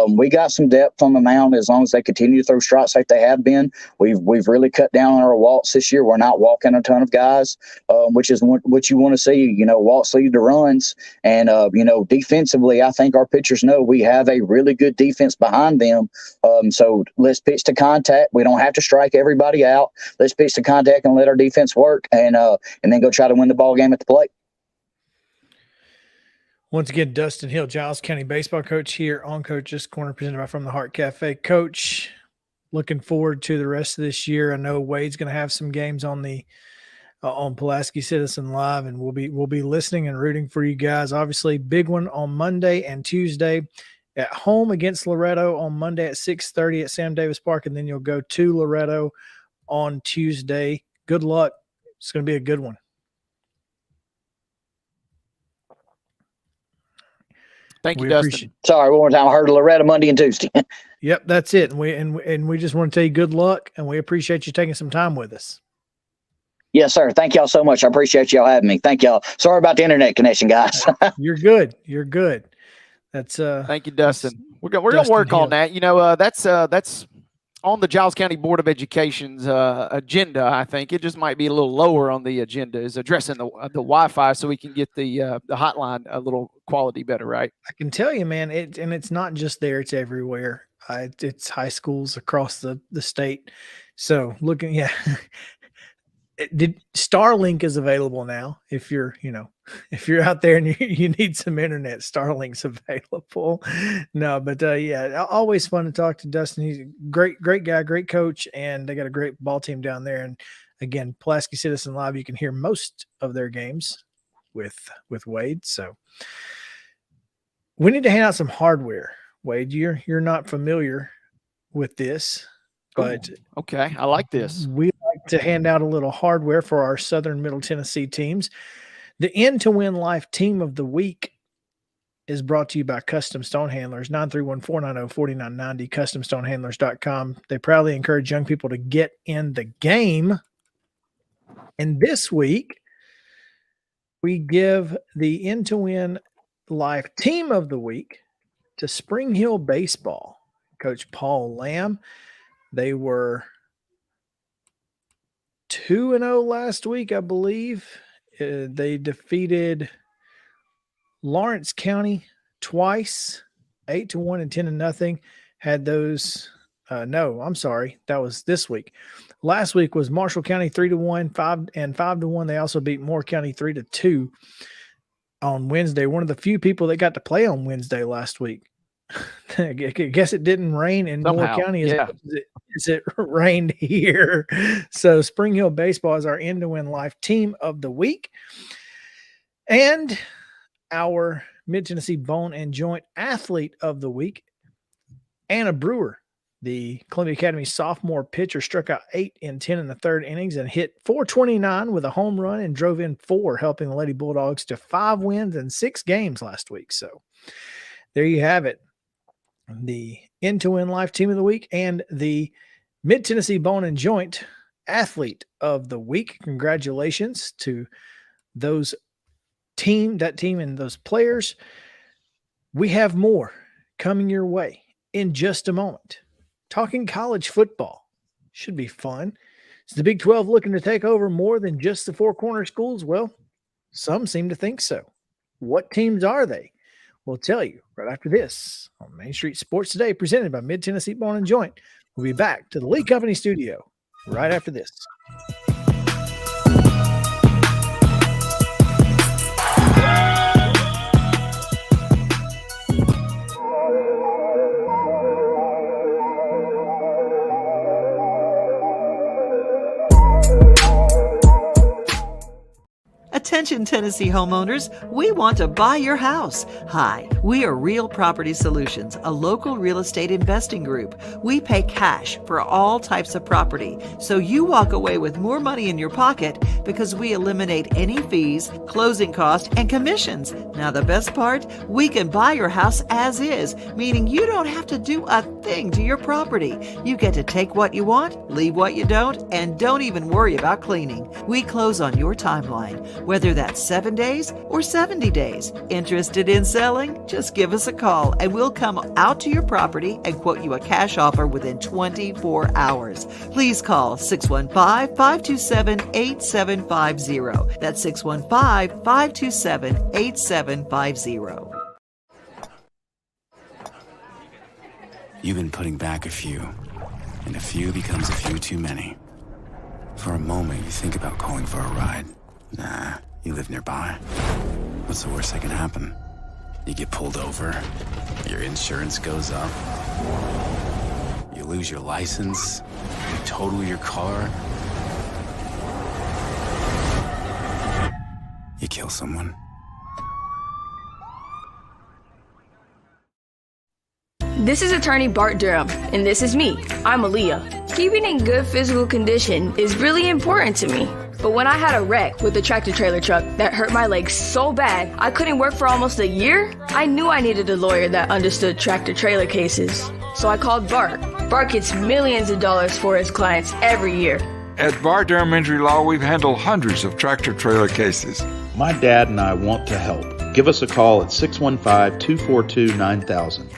S8: We got some depth on the mound as long as they continue to throw strikes like they have been. We've really cut down on our walks this year. We're not walking a ton of guys, which is what you want to see. Walks lead to runs, and defensively, I think our pitchers know we have a really good defense behind them. So let's pitch to contact. We don't have to strike everybody out. Let's pitch to contact and let our defense work, and then go try to win the ball game at the plate.
S1: Once again, Dustin Hill, Giles County baseball coach here on Coach's Corner, presented by From the Heart Cafe. Coach, looking forward to the rest of this year. I know Wade's going to have some games on the on Pulaski Citizen Live, and we'll be listening and rooting for you guys. Obviously, big one on Monday and Tuesday at home against Loretto on Monday at 6:30 at Sam Davis Park, and then you'll go to Loretto on Tuesday. Good luck. It's going to be a good one.
S2: Thank you,
S1: We
S2: Dustin.
S1: appreciate-
S8: Sorry, one more time. I heard Loretta Monday and Tuesday.
S1: Yep, that's it. And we just want to tell you good luck, and we appreciate you taking some time with us.
S8: Yes, sir. Thank y'all so much. I appreciate y'all having me. Thank y'all. Sorry about the internet connection, guys.
S1: You're good. You're good. That's
S2: Thank you, Dustin. We're gonna
S1: Dustin
S2: work
S1: Hill.
S2: on that. You know, that's on the Giles County Board of Education's agenda. I think it just might be a little lower on the agenda, is addressing the Wi-Fi so we can get the hotline a little quality better, right?
S1: I can tell you, man. It's not just there; it's everywhere. It's high schools across the state. So looking, yeah. Starlink is available now. If you're out there and you need some internet, Starlink's available. No, but yeah, always fun to talk to Dustin. He's a great guy, great coach, and they got a great ball team down there. And again, Pulaski Citizen Live, you can hear most of their games with Wade. So we need to hand out some hardware. Wade, you're not familiar with this, but
S2: Okay, I like this.
S1: we like to hand out a little hardware for our Southern Middle Tennessee teams. The End to Win Life Team of the Week is brought to you by Custom Stone Handlers, 931-490-4990, customstonehandlers.com. They proudly encourage young people to get in the game. And this week, we give the End to Win Life Team of the Week to Spring Hill Baseball. Coach Paul Lamb. They were 2-0 last week, I believe. They defeated Lawrence County twice, 8-1 and 10-0. Had those. No, I'm sorry. That was this week. Last week was Marshall County 3-1, 5-1. They also beat Moore County 3-2 on Wednesday. One of the few people that got to play on Wednesday last week. I guess it didn't rain in Moore County as much as it rained here. So Spring Hill Baseball is our End to Win Life Team of the Week. And our Mid-Tennessee Bone and Joint Athlete of the Week, Anna Brewer, the Columbia Academy sophomore pitcher, struck out 8 in 10 in the third innings and hit .429 with a home run and drove in 4, helping the Lady Bulldogs to 5 wins in 6 games last week. So there you have it. The End to Win Life Team of the Week and the Mid-Tennessee Bone and Joint Athlete of the Week. Congratulations to that team and those players. We have more coming your way in just a moment. Talking college football should be fun. Is the Big 12 looking to take over more than just the 4 corner schools? Well, some seem to think so. What teams are they? We'll tell you right after this on Main Street Sports Today, presented by Mid-Tennessee Bone and Joint. We'll be back to the Lee Company studio right after this.
S6: Attention Tennessee homeowners, we want to buy your house. Hi, we are Real Property Solutions, a local real estate investing group. We pay cash for all types of property, so you walk away with more money in your pocket because we eliminate any fees, closing costs, and commissions. Now the best part, we can buy your house as is, meaning you don't have to do a thing to your property. You get to take what you want, leave what you don't, and don't even worry about cleaning. We close on your timeline, whether that's 7 days or 70 days. Interested in selling? Just give us a call and we'll come out to your property and quote you a cash offer within 24 hours. Please call 615-527-8750. That's 615-527-8750.
S9: You've been putting back a few, and a few becomes a few too many. For a moment, you think about calling for a ride. Nah, you live nearby. What's the worst that can happen? You get pulled over, your insurance goes up, you lose your license, you total your car. you kill someone.
S10: This is attorney Bart Durham, and this is me. I'm Aaliyah. Keeping in good physical condition is really important to me. But when I had a wreck with a tractor-trailer truck that hurt my legs so bad I couldn't work for almost a year, I knew I needed a lawyer that understood tractor-trailer cases. So I called Bart. Bart gets millions of dollars for his clients every year.
S11: At Bart Durham Injury Law, we've handled hundreds of tractor-trailer cases.
S12: My dad and I want to help. Give us a call at 615-242-9000.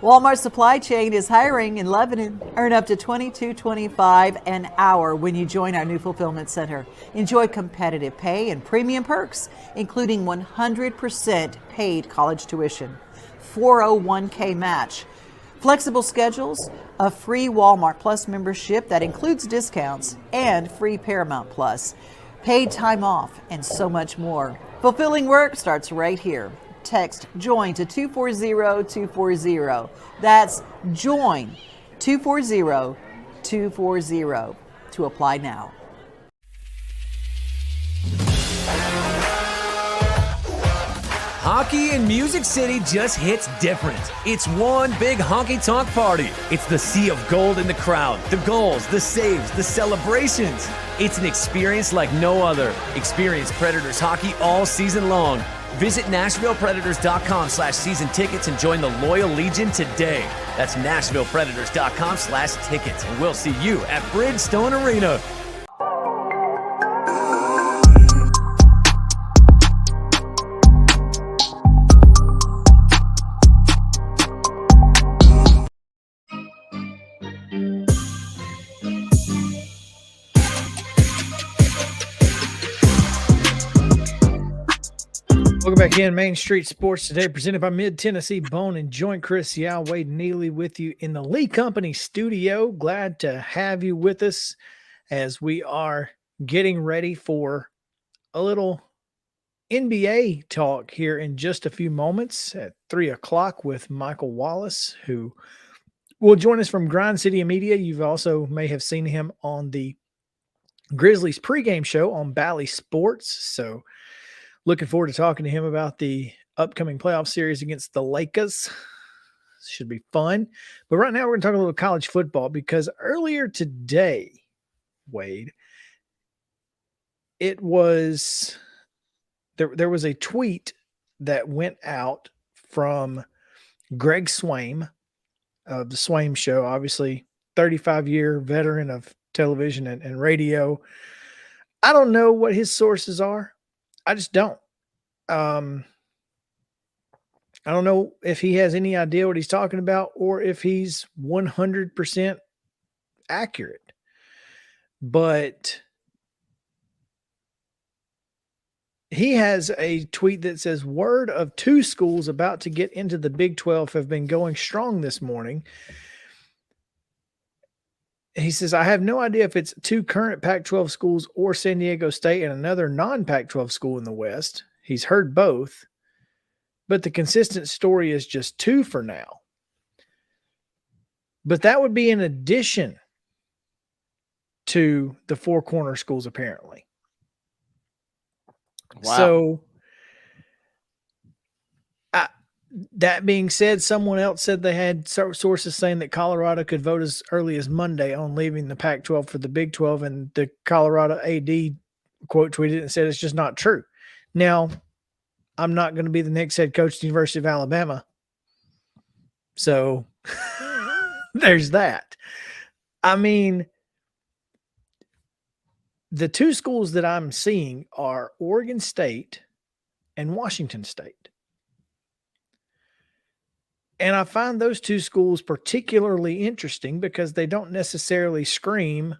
S6: Walmart Supply Chain is hiring in Lebanon. Earn up to $22.25 an hour when you join our new fulfillment center. Enjoy competitive pay and premium perks, including 100% paid college tuition, 401k match, flexible schedules, a free Walmart Plus membership that includes discounts, and free Paramount Plus, paid time off, and so much more. Fulfilling work starts right here. Text JOIN to 240-240. That's JOIN 240-240 to apply now.
S13: Hockey in Music City just hits different. It's one big honky-tonk party. It's the sea of gold in the crowd, the goals, the saves, the celebrations. It's an experience like no other. Experience Predators hockey all season long. Visit NashvillePredators.com/season tickets and join the Loyal Legion today. That's NashvillePredators.com/tickets. And we'll see you at Bridgestone Arena.
S1: Welcome back in Main Street Sports Today, presented by Mid-Tennessee Bone and Joint. Chris Yao, Wade Neely with you in the Lee Company studio. Glad to have you with us as we are getting ready for a little NBA talk here in just a few moments at 3 o'clock with Michael Wallace, who will join us from Grind City Media. You've also may have seen him on the Grizzlies pregame show on Bally Sports. So looking forward to talking to him about the upcoming playoff series against the Lakers. Should be fun. But right now we're going to talk a little college football because earlier today, Wade, it was there was a tweet that went out from Greg Swaim of the Swaim Show, obviously 35-year veteran of television and radio. I don't know what his sources are. I just don't. I don't know if he has any idea what he's talking about or if he's 100% accurate. But he has a tweet that says, word of 2 schools about to get into the Big 12 have been going strong this morning. He says, I have no idea if it's 2 current Pac-12 schools or San Diego State and another non-Pac-12 school in the West. He's heard both, but the consistent story is just 2 for now. But that would be in addition to the 4 corner schools, apparently.
S2: Wow.
S1: So, that being said, someone else said they had sources saying that Colorado could vote as early as Monday on leaving the Pac-12 for the Big 12, and the Colorado AD quote tweeted and said it's just not true. Now, I'm not going to be the next head coach at the University of Alabama, so there's that. I mean, the 2 schools that I'm seeing are Oregon State and Washington State. And I find those 2 schools particularly interesting because they don't necessarily scream,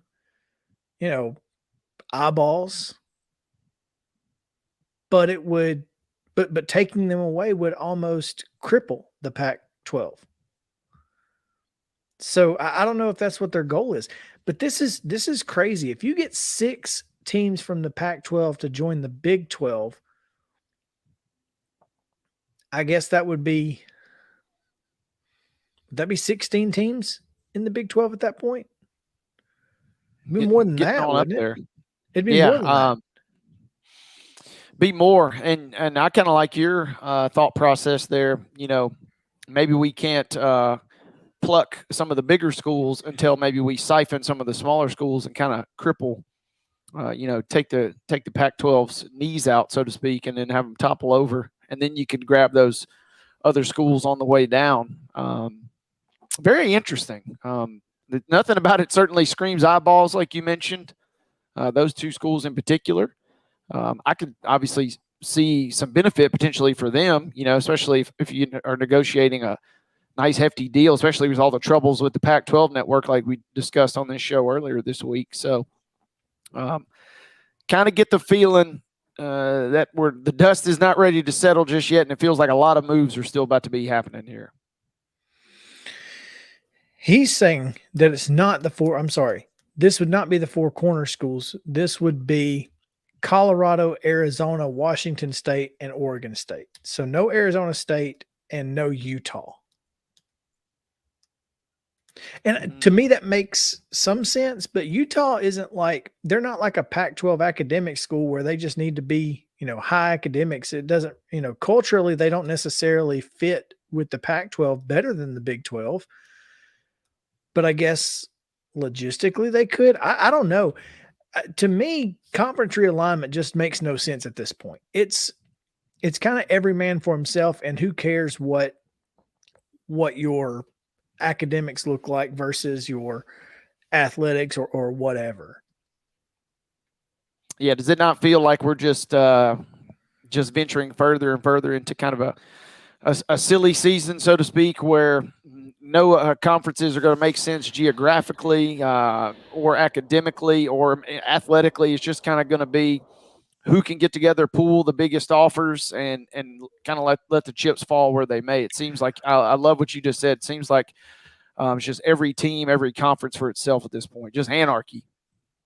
S1: eyeballs but it would, but taking them away would almost cripple the Pac-12. So I don't know if that's what their goal is, but this is crazy. If you get 6 teams from the Pac-12 to join the Big 12, I guess that'd be 16 teams in the Big 12 at that point? It'd be more than that, wouldn't it? It'd be more than that.
S2: Be more. And I kind of like your thought process there. You know, maybe we can't pluck some of the bigger schools until maybe we siphon some of the smaller schools and kind of cripple, take the Pac-12's knees out, so to speak, and then have them topple over. And then you could grab those other schools on the way down. Very interesting. Nothing about it certainly screams eyeballs, like you mentioned. Those 2 schools in particular. I could obviously see some benefit potentially for them, especially if you are negotiating a nice hefty deal, especially with all the troubles with the Pac-12 network, like we discussed on this show earlier this week. So kind of get the feeling that the dust is not ready to settle just yet. And it feels like a lot of moves are still about to be happening here.
S1: He's saying that it's not this would not be the 4 corner schools. This would be Colorado, Arizona, Washington State, and Oregon State. So no Arizona State and no Utah. And to me, that makes some sense, but Utah they're not like a Pac-12 academic school where they just need to be, high academics. It doesn't, culturally, they don't necessarily fit with the Pac-12 better than the Big 12. But I guess logistically they could. I don't know. To me, conference realignment just makes no sense at this point. It's kind of every man for himself, and who cares what your academics look like versus your athletics or whatever.
S2: Yeah, does it not feel like we're just venturing further and further into kind of a silly season, so to speak, where no conferences are going to make sense geographically or academically or athletically? It's just kind of going to be who can get together, pool the biggest offers, and kind of let the chips fall where they may. It seems like I love what you just said. It seems like it's just every team, every conference for itself at this point, just anarchy.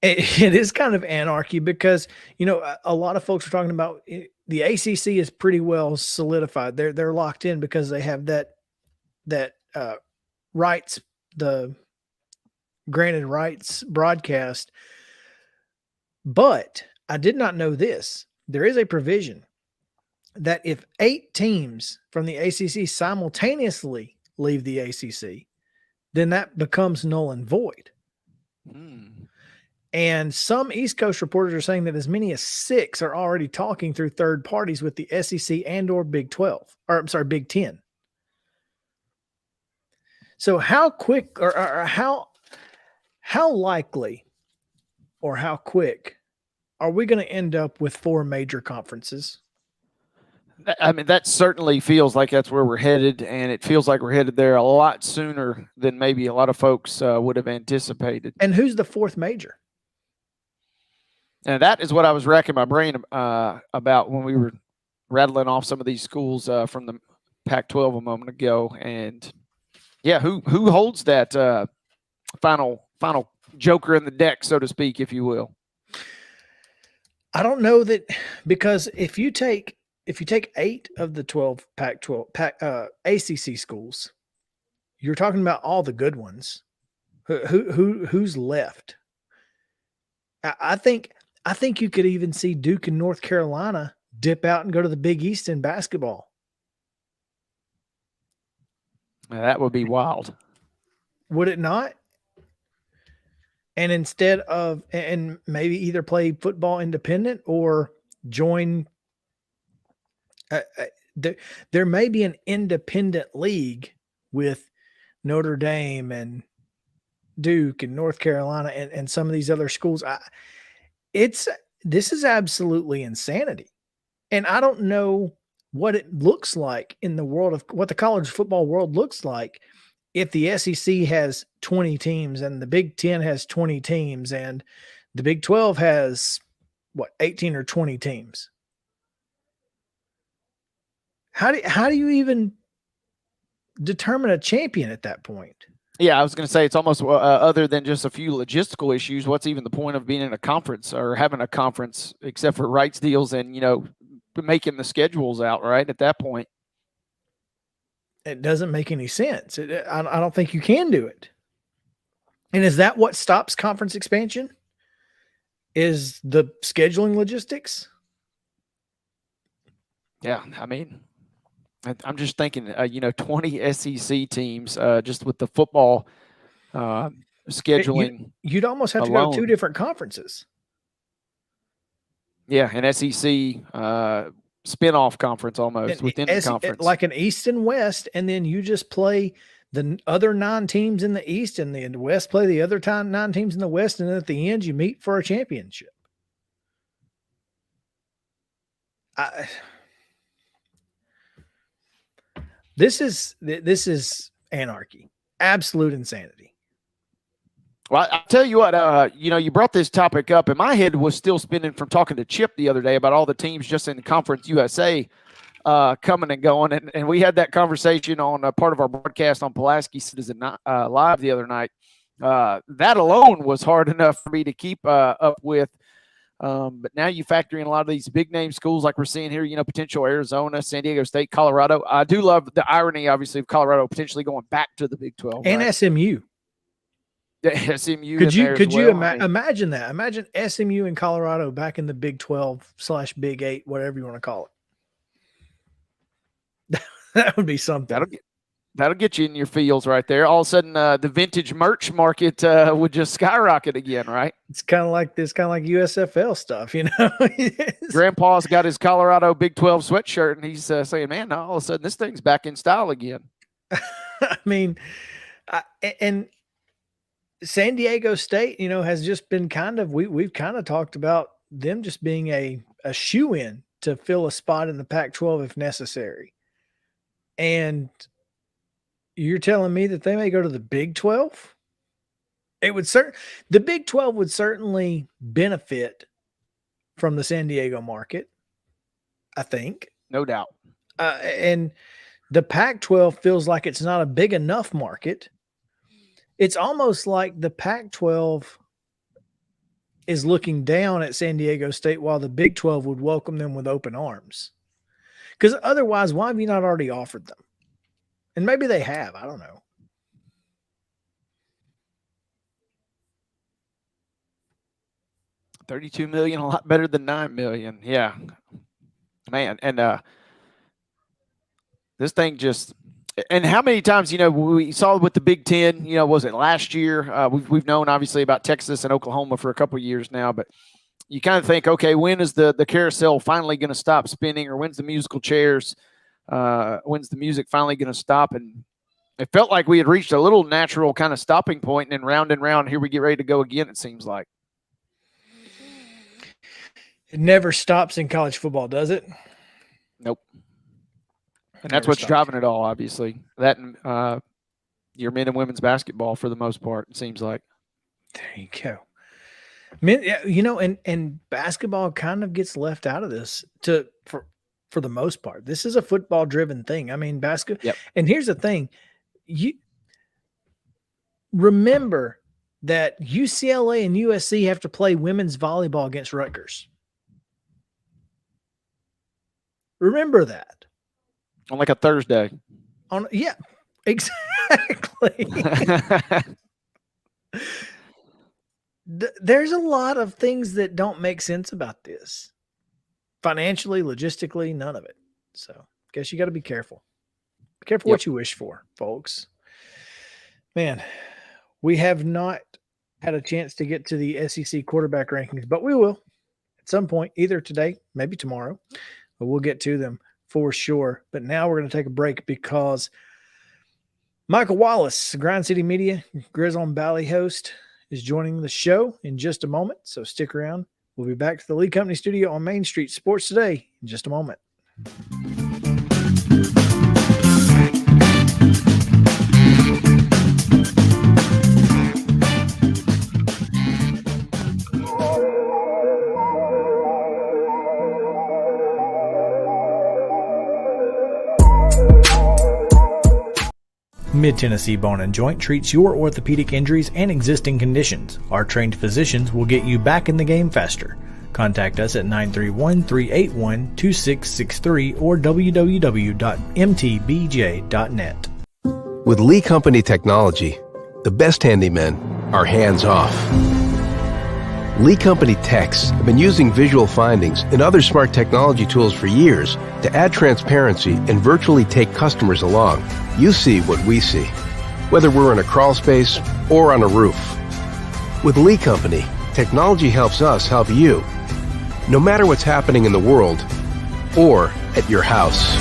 S1: It is kind of anarchy because, a lot of folks are talking about the ACC is pretty well solidified. They're locked in because they have that rights, the granted rights broadcast. But I did not know this. There is a provision that if 8 teams from the ACC simultaneously leave the ACC, then that becomes null and void. And some East Coast reporters are saying that as many as 6 are already talking through third parties with the SEC and or Big 10. So how quick or how likely or how quick are we going to end up with 4 major conferences?
S2: I mean, that certainly feels like that's where we're headed, and it feels like we're headed there a lot sooner than maybe a lot of folks would have anticipated.
S1: And who's the 4th major?
S2: And that is what I was racking my brain about when we were rattling off some of these schools from the Pac-12 a moment ago. And yeah, who holds that final joker in the deck, so to speak, if you will?
S1: I don't know that, because if you take 8 of the 12 Pac-12 ACC schools, you're talking about all the good ones. Who's left? I think you could even see Duke and North Carolina dip out and go to the Big East in basketball.
S2: That would be wild.
S1: Would it not? And instead of, and maybe either play football independent or join, there may be an independent league with Notre Dame and Duke and North Carolina and some of these other schools. This is absolutely insanity. And I don't know what it looks like in the world of what the college football world looks like if the SEC has 20 teams and the Big 10 has 20 teams and the Big 12 has 18 or 20 teams. How do you even determine a champion at that point?
S2: Yeah, I was going to say it's almost other than just a few logistical issues. What's even the point of being in a conference or having a conference except for rights deals and, making the schedules out right at that point?
S1: It doesn't make any sense. I don't think you can do it. And is that what stops conference expansion? Is the scheduling logistics?
S2: Yeah, I mean, I'm just thinking, 20 SEC teams just with the football scheduling.
S1: You'd almost have to
S2: alone.
S1: go to 2 different conferences.
S2: Yeah, an SEC spin-off conference almost within the conference.
S1: Like an East and West, and then you just play the other 9 teams in the East, and the West play the other 9 teams in the West, and then at the end you meet for a championship. This is anarchy, absolute insanity.
S2: Well, I'll tell you what, you brought this topic up, and my head was still spinning from talking to Chip the other day about all the teams just in Conference USA coming and going. And we had that conversation on a part of our broadcast on Pulaski Citizen Live the other night. That alone was hard enough for me to keep up with. But now you factor in a lot of these big name schools like we're seeing here, potential Arizona, San Diego State, Colorado. I do love the irony, obviously, of Colorado potentially going back to the Big 12.
S1: And right? SMU.
S2: SMU.
S1: Could you imagine that? Imagine SMU and Colorado back in the Big 12/Big 8, whatever you want to call it. That would be something.
S2: That'll get you in your feels right there. All of a sudden, the vintage merch market would just skyrocket again, right?
S1: It's kind of like USFL stuff,
S2: Grandpa's got his Colorado Big 12 sweatshirt, and he's saying, "Man, all of a sudden, this thing's back in style again."
S1: I mean, and San Diego State, has just been we've kind of talked about them just being a shoe-in to fill a spot in the Pac-12 if necessary. And you're telling me that they may go to the Big 12? The Big 12 would certainly benefit from the San Diego market, I think.
S2: No doubt.
S1: And the Pac-12 feels like it's not a big enough market. It's almost like the Pac-12 is looking down at San Diego State while the Big 12 would welcome them with open arms. Because otherwise, why have you not already offered them? And maybe they have. I don't know.
S2: $32 million, a lot better than $9 million. Yeah, man. And this thing just. And how many times, we saw with the Big Ten, was it last year? We've known obviously about Texas and Oklahoma for a couple of years now, but you kind of think, okay, when is the carousel finally going to stop spinning, or when's the musical chairs? When's the music finally going to stop? And it felt like we had reached a little natural kind of stopping point, and then round and round, here we get ready to go again, it seems like.
S1: It never stops in college football, does it?
S2: Nope. And that's what's driving it all, obviously. That and your men and women's basketball for the most part, it seems like.
S1: There you go. Men, and basketball kind of gets left out of this for the most part. This is a football-driven thing. I mean, basketball.
S2: Yep.
S1: And here's the thing. You remember that UCLA and USC have to play women's volleyball against Rutgers. Remember that.
S2: On like a Thursday.
S1: Yeah, exactly. There's a lot of things that don't make sense about this. Financially, logistically, none of it. So I guess you got to be careful. Be careful what you wish for, folks. Man, we have not had a chance to get to the SEC quarterback rankings, but we will at some point, either today, maybe tomorrow, but we'll get to them for sure. But now we're going to take a break because Michael Wallace, Grind City Media, Grizzle Valley host, is joining the show in just a moment. So stick around. We'll be back to the Lee Company studio on Main Street Sports Today in just a moment. Mid-Tennessee Bone and Joint treats your orthopedic injuries and existing conditions. Our trained physicians will get you back in the game faster. Contact us at 931-381-2663 or www.mtbj.net.
S4: With Lee Company technology, the best handymen are hands-off. Lee Company techs have been using visual findings and other smart technology tools for years to add transparency and virtually take customers along. You see what we see, whether we're in a crawl space or on a roof. With Lee Company, technology helps us help you, no matter what's happening in the world or at your house.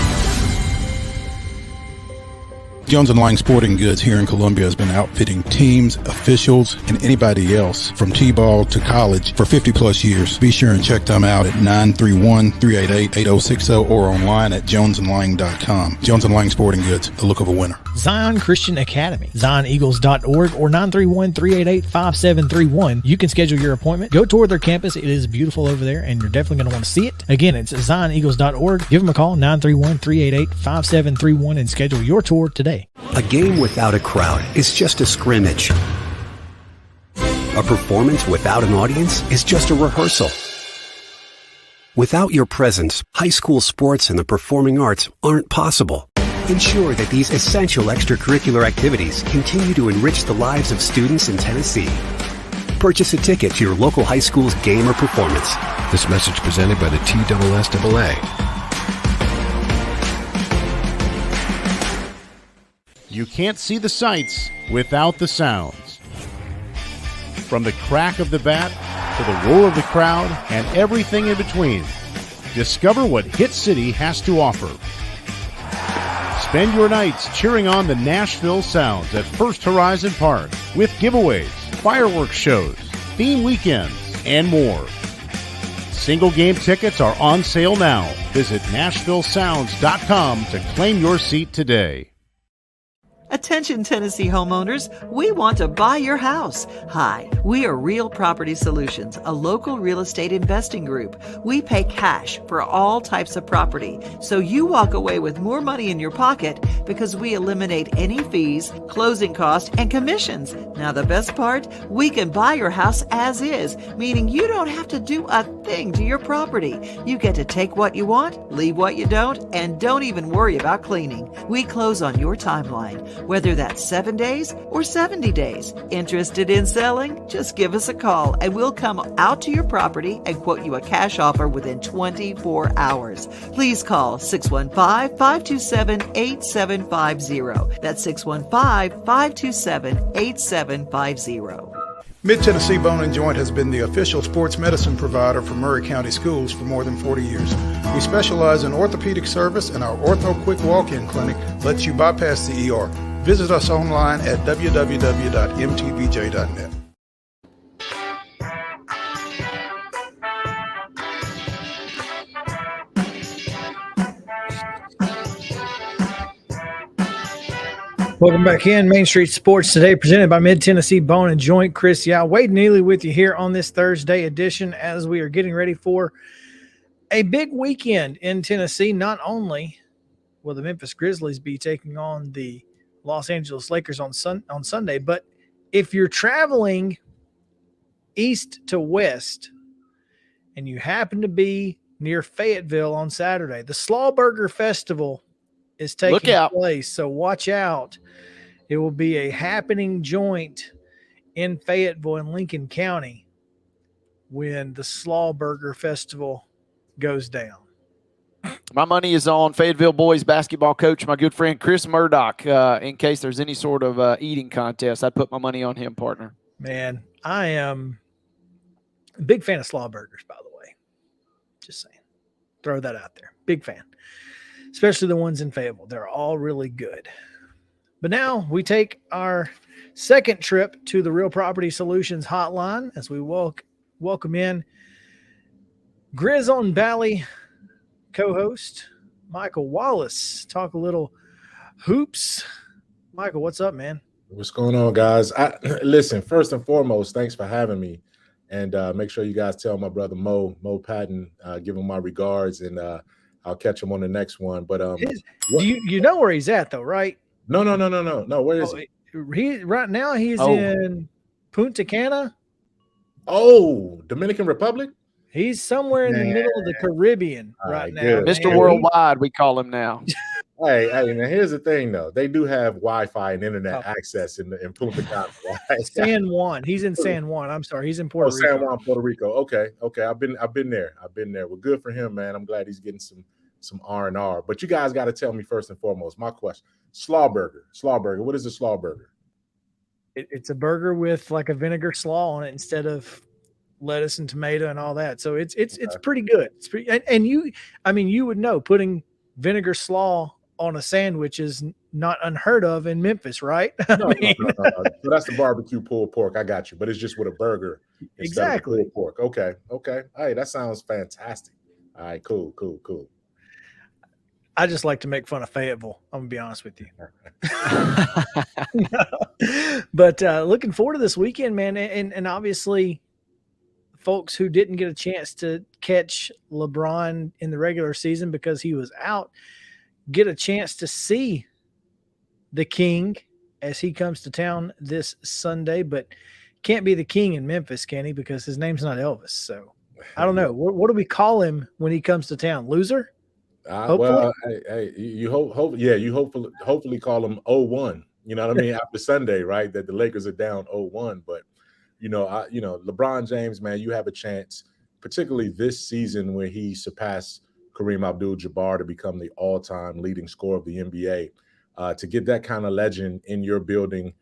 S7: Jones & Lang Sporting Goods here in Columbia has been outfitting teams, officials, and anybody else from T-ball to college for 50-plus years. Be sure and check them out at 931-388-8060 or online at jonesandlang.com. Jones & Lang Sporting Goods, the look of a winner.
S1: Zion Christian Academy, zioneagles.org or 931-388-5731. You can schedule your appointment. Go tour their campus. It is beautiful over there, and you're definitely going to want to see it. Again, it's zioneagles.org. Give them a call, 931-388-5731, and schedule your tour today.
S14: A game without a crowd is just a scrimmage. A performance without an audience is just a rehearsal. Without your presence, high school sports and the performing arts aren't possible. Ensure that these essential extracurricular activities continue to enrich the lives of students in Tennessee. Purchase a ticket to your local high school's game or performance.
S4: This message presented by the TSSAA.
S5: You can't see the sights without the sounds. From the crack of the bat to the roar of the crowd and everything in between, discover what Hit City has to offer. Spend your nights cheering on the Nashville Sounds at First Horizon Park with giveaways, fireworks shows, theme weekends, and more. Single game tickets are on sale now. Visit NashvilleSounds.com to claim your seat today.
S6: Attention Tennessee homeowners, we want to buy your house. Hi, we are Real Property Solutions, a local real estate investing group. We pay cash for all types of property, so you walk away with more money in your pocket because we eliminate any fees, closing costs, and commissions. Now the best part, we can buy your house as is, meaning you don't have to do a thing to your property. You get to take what you want, leave what you don't, and don't even worry about cleaning. We close on your timeline, whether that's 7 days or 70 days. Interested in selling? Just give us a call and we'll come out to your property and quote you a cash offer within 24 hours. Please call 615-527-8750. That's 615-527-8750.
S7: Mid-Tennessee Bone and Joint has been the official sports medicine provider for Murray County Schools for more than 40 years. We specialize in orthopedic service, and our Ortho Quick Walk-In Clinic lets you bypass the ER. Visit us online at www.mtbj.net.
S1: Welcome back in Main Street Sports Today, presented by Mid-Tennessee Bone and Joint. Chris Wade Neely with you here on this Thursday edition as we are getting ready for a big weekend in Tennessee. Not only will the Memphis Grizzlies be taking on the Los Angeles Lakers on Sunday, but if you're traveling east to west and you happen to be near Fayetteville on Saturday, the Slawburger Festival is taking place, so watch out. It will be a happening joint in Fayetteville and Lincoln County when the Slawburger Festival goes down.
S2: My money is on Fayetteville boys basketball coach, my good friend Chris Murdoch. In case there's any sort of eating contest, I'd put my money on him, partner.
S1: Man, I am a big fan of Slawburgers, by the way. Just saying. Throw that out there. Big fan. Especially the ones in Fayetteville. They're all really good. But now we take our second trip to the Real Property Solutions hotline as we welcome in Grizz on Valley co-host Michael Wallace. Talk a little hoops. Michael, what's up, man?
S15: What's going on, guys? Listen, first and foremost, thanks for having me. And make sure you guys tell my brother Mo Patton, give him my regards, and I'll catch him on the next one. But
S1: you know where he's at, though, right?
S15: No. Where is he?
S1: Right now he's
S2: Oh.
S1: in Punta Cana.
S15: Oh, Dominican Republic.
S1: He's somewhere in the middle of the Caribbean
S15: All
S1: right
S15: right,
S1: now.
S15: good.
S2: Mr.
S1: man.
S2: Worldwide, we call him now.
S15: Hey, now here's the thing though. They do have Wi-Fi and internet
S1: Oh.
S15: access in Punta Cana. Right?
S1: San Juan. He's in San Juan. I'm sorry. He's in
S15: Oh,
S1: Puerto Rico.
S15: San Juan, Puerto Rico. Okay. I've been there. Well, good for him, man. I'm glad he's getting some R&R. But you guys got to tell me first and foremost. My question: slaw burger. What is a slaw burger?
S1: It's a burger with like a vinegar slaw on it instead of lettuce and tomato and all that. So it's pretty good. It's pretty, and you would know putting vinegar slaw on a sandwich is not unheard of in Memphis, right?
S15: No. So that's the barbecue pulled pork. I got you, but it's just with a burger.
S1: Exactly.
S15: Of pulled pork. Okay. Hey, that sounds fantastic. All right, cool.
S1: I just like to make fun of Fayetteville. I'm gonna be honest with you. But looking forward to this weekend, man. And obviously, folks who didn't get a chance to catch LeBron in the regular season because he was out, get a chance to see the King as he comes to town this Sunday. But can't be the King in Memphis, can he? Because his name's not Elvis. So I don't know. What do we call him when he comes to town? Loser?
S15: Well, hey, you hopefully call him 0-1. You know what I mean? After Sunday, right? That the Lakers are down 0-1. But LeBron James, man, you have a chance, particularly this season where he surpassed Kareem Abdul-Jabbar to become the all-time leading scorer of the NBA, to get that kind of legend in your building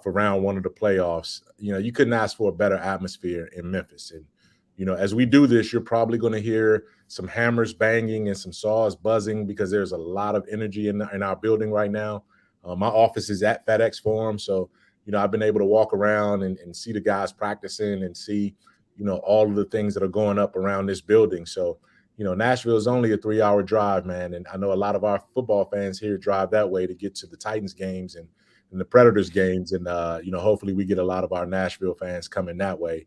S15: for round one of the playoffs. You couldn't ask for a better atmosphere in Memphis. And as we do this, you're probably going to hear some hammers banging and some saws buzzing because there's a lot of energy in our building right now. My office is at FedEx Forum, so I've been able to walk around and see the guys practicing and see all of the things that are going up around this building. So Nashville is only a 3-hour drive, man, and I know a lot of our football fans here drive that way to get to the Titans games and the Predators games, and hopefully we get a lot of our Nashville fans coming that way.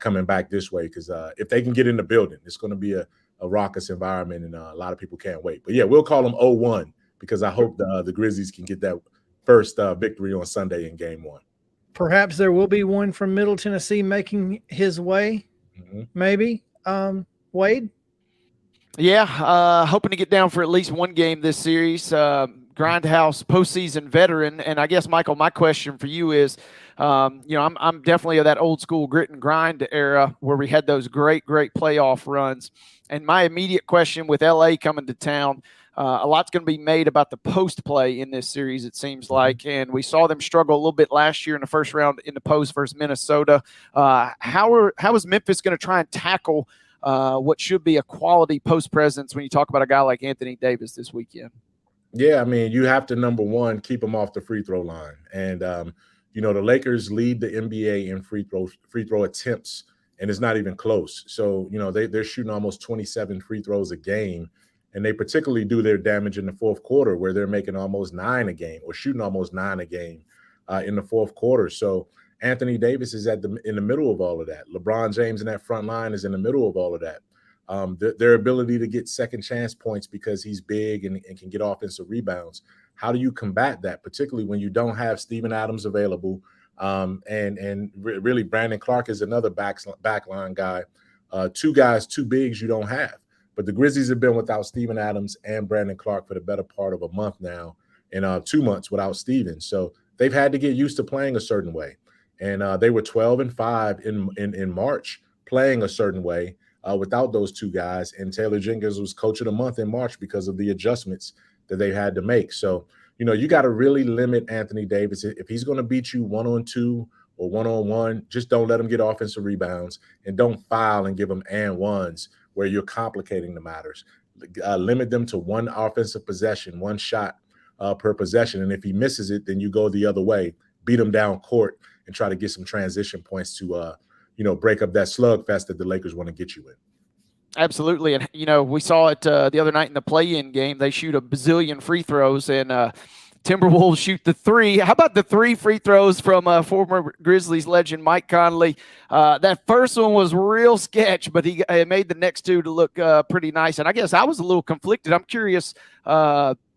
S15: Coming back this way, because if they can get in the building, it's going to be a raucous environment, and a lot of people can't wait. But yeah, we'll call them 0-1 because I hope the Grizzlies can get that first victory on Sunday in Game 1.
S1: Perhaps there will be one from Middle Tennessee making his way. Maybe Wade.
S2: Yeah, hoping to get down for at least one game this series. Grindhouse postseason veteran, and I guess Michael, my question for you is, I'm definitely of that old school grit and grind era where we had those great playoff runs. And my immediate question with LA coming to town, a lot's going to be made about the post play in this series, it seems like. And we saw them struggle a little bit last year in the first round in the post versus Minnesota. How is Memphis going to try and tackle what should be a quality post presence when you talk about a guy like Anthony Davis this weekend?
S15: Yeah, I mean, you have to, number one, keep them off the free throw line. And, the Lakers lead the NBA in free throw attempts, and it's not even close. So, they're shooting almost 27 free throws a game, and they particularly do their damage in the fourth quarter where they're making almost 9 a game or shooting almost 9 a game in the fourth quarter. So Anthony Davis is in the middle of all of that. LeBron James in that front line is in the middle of all of that. Their ability to get second chance points because he's big and can get offensive rebounds. How do you combat that, particularly when you don't have Steven Adams available? And really Brandon Clark is another backline guy. 2 guys, 2 bigs you don't have. But the Grizzlies have been without Steven Adams and Brandon Clark for the better part of a month now, and 2 months without Steven. So they've had to get used to playing a certain way. And they were 12-5 in March playing a certain way without those 2 guys. And Taylor Jenkins was coach of the month in March because of the adjustments that they had to make. So, you got to really limit Anthony Davis. If he's going to beat you 1-on-2 or 1-on-1, just don't let him get offensive rebounds, and don't foul and give him and ones where you're complicating the matters. Limit them to 1 offensive possession, 1 shot per possession. And if he misses it, then you go the other way, beat him down court, and try to get some transition points to, break up that slugfest that the Lakers want to get you in.
S2: Absolutely. And, we saw it the other night in the play-in game. They shoot a bazillion free throws, and Timberwolves shoot the 3. How about the 3 free throws from former Grizzlies legend Mike Conley? That first one was real sketch, but he made the next 2 to look pretty nice. And I guess I was a little conflicted. I'm curious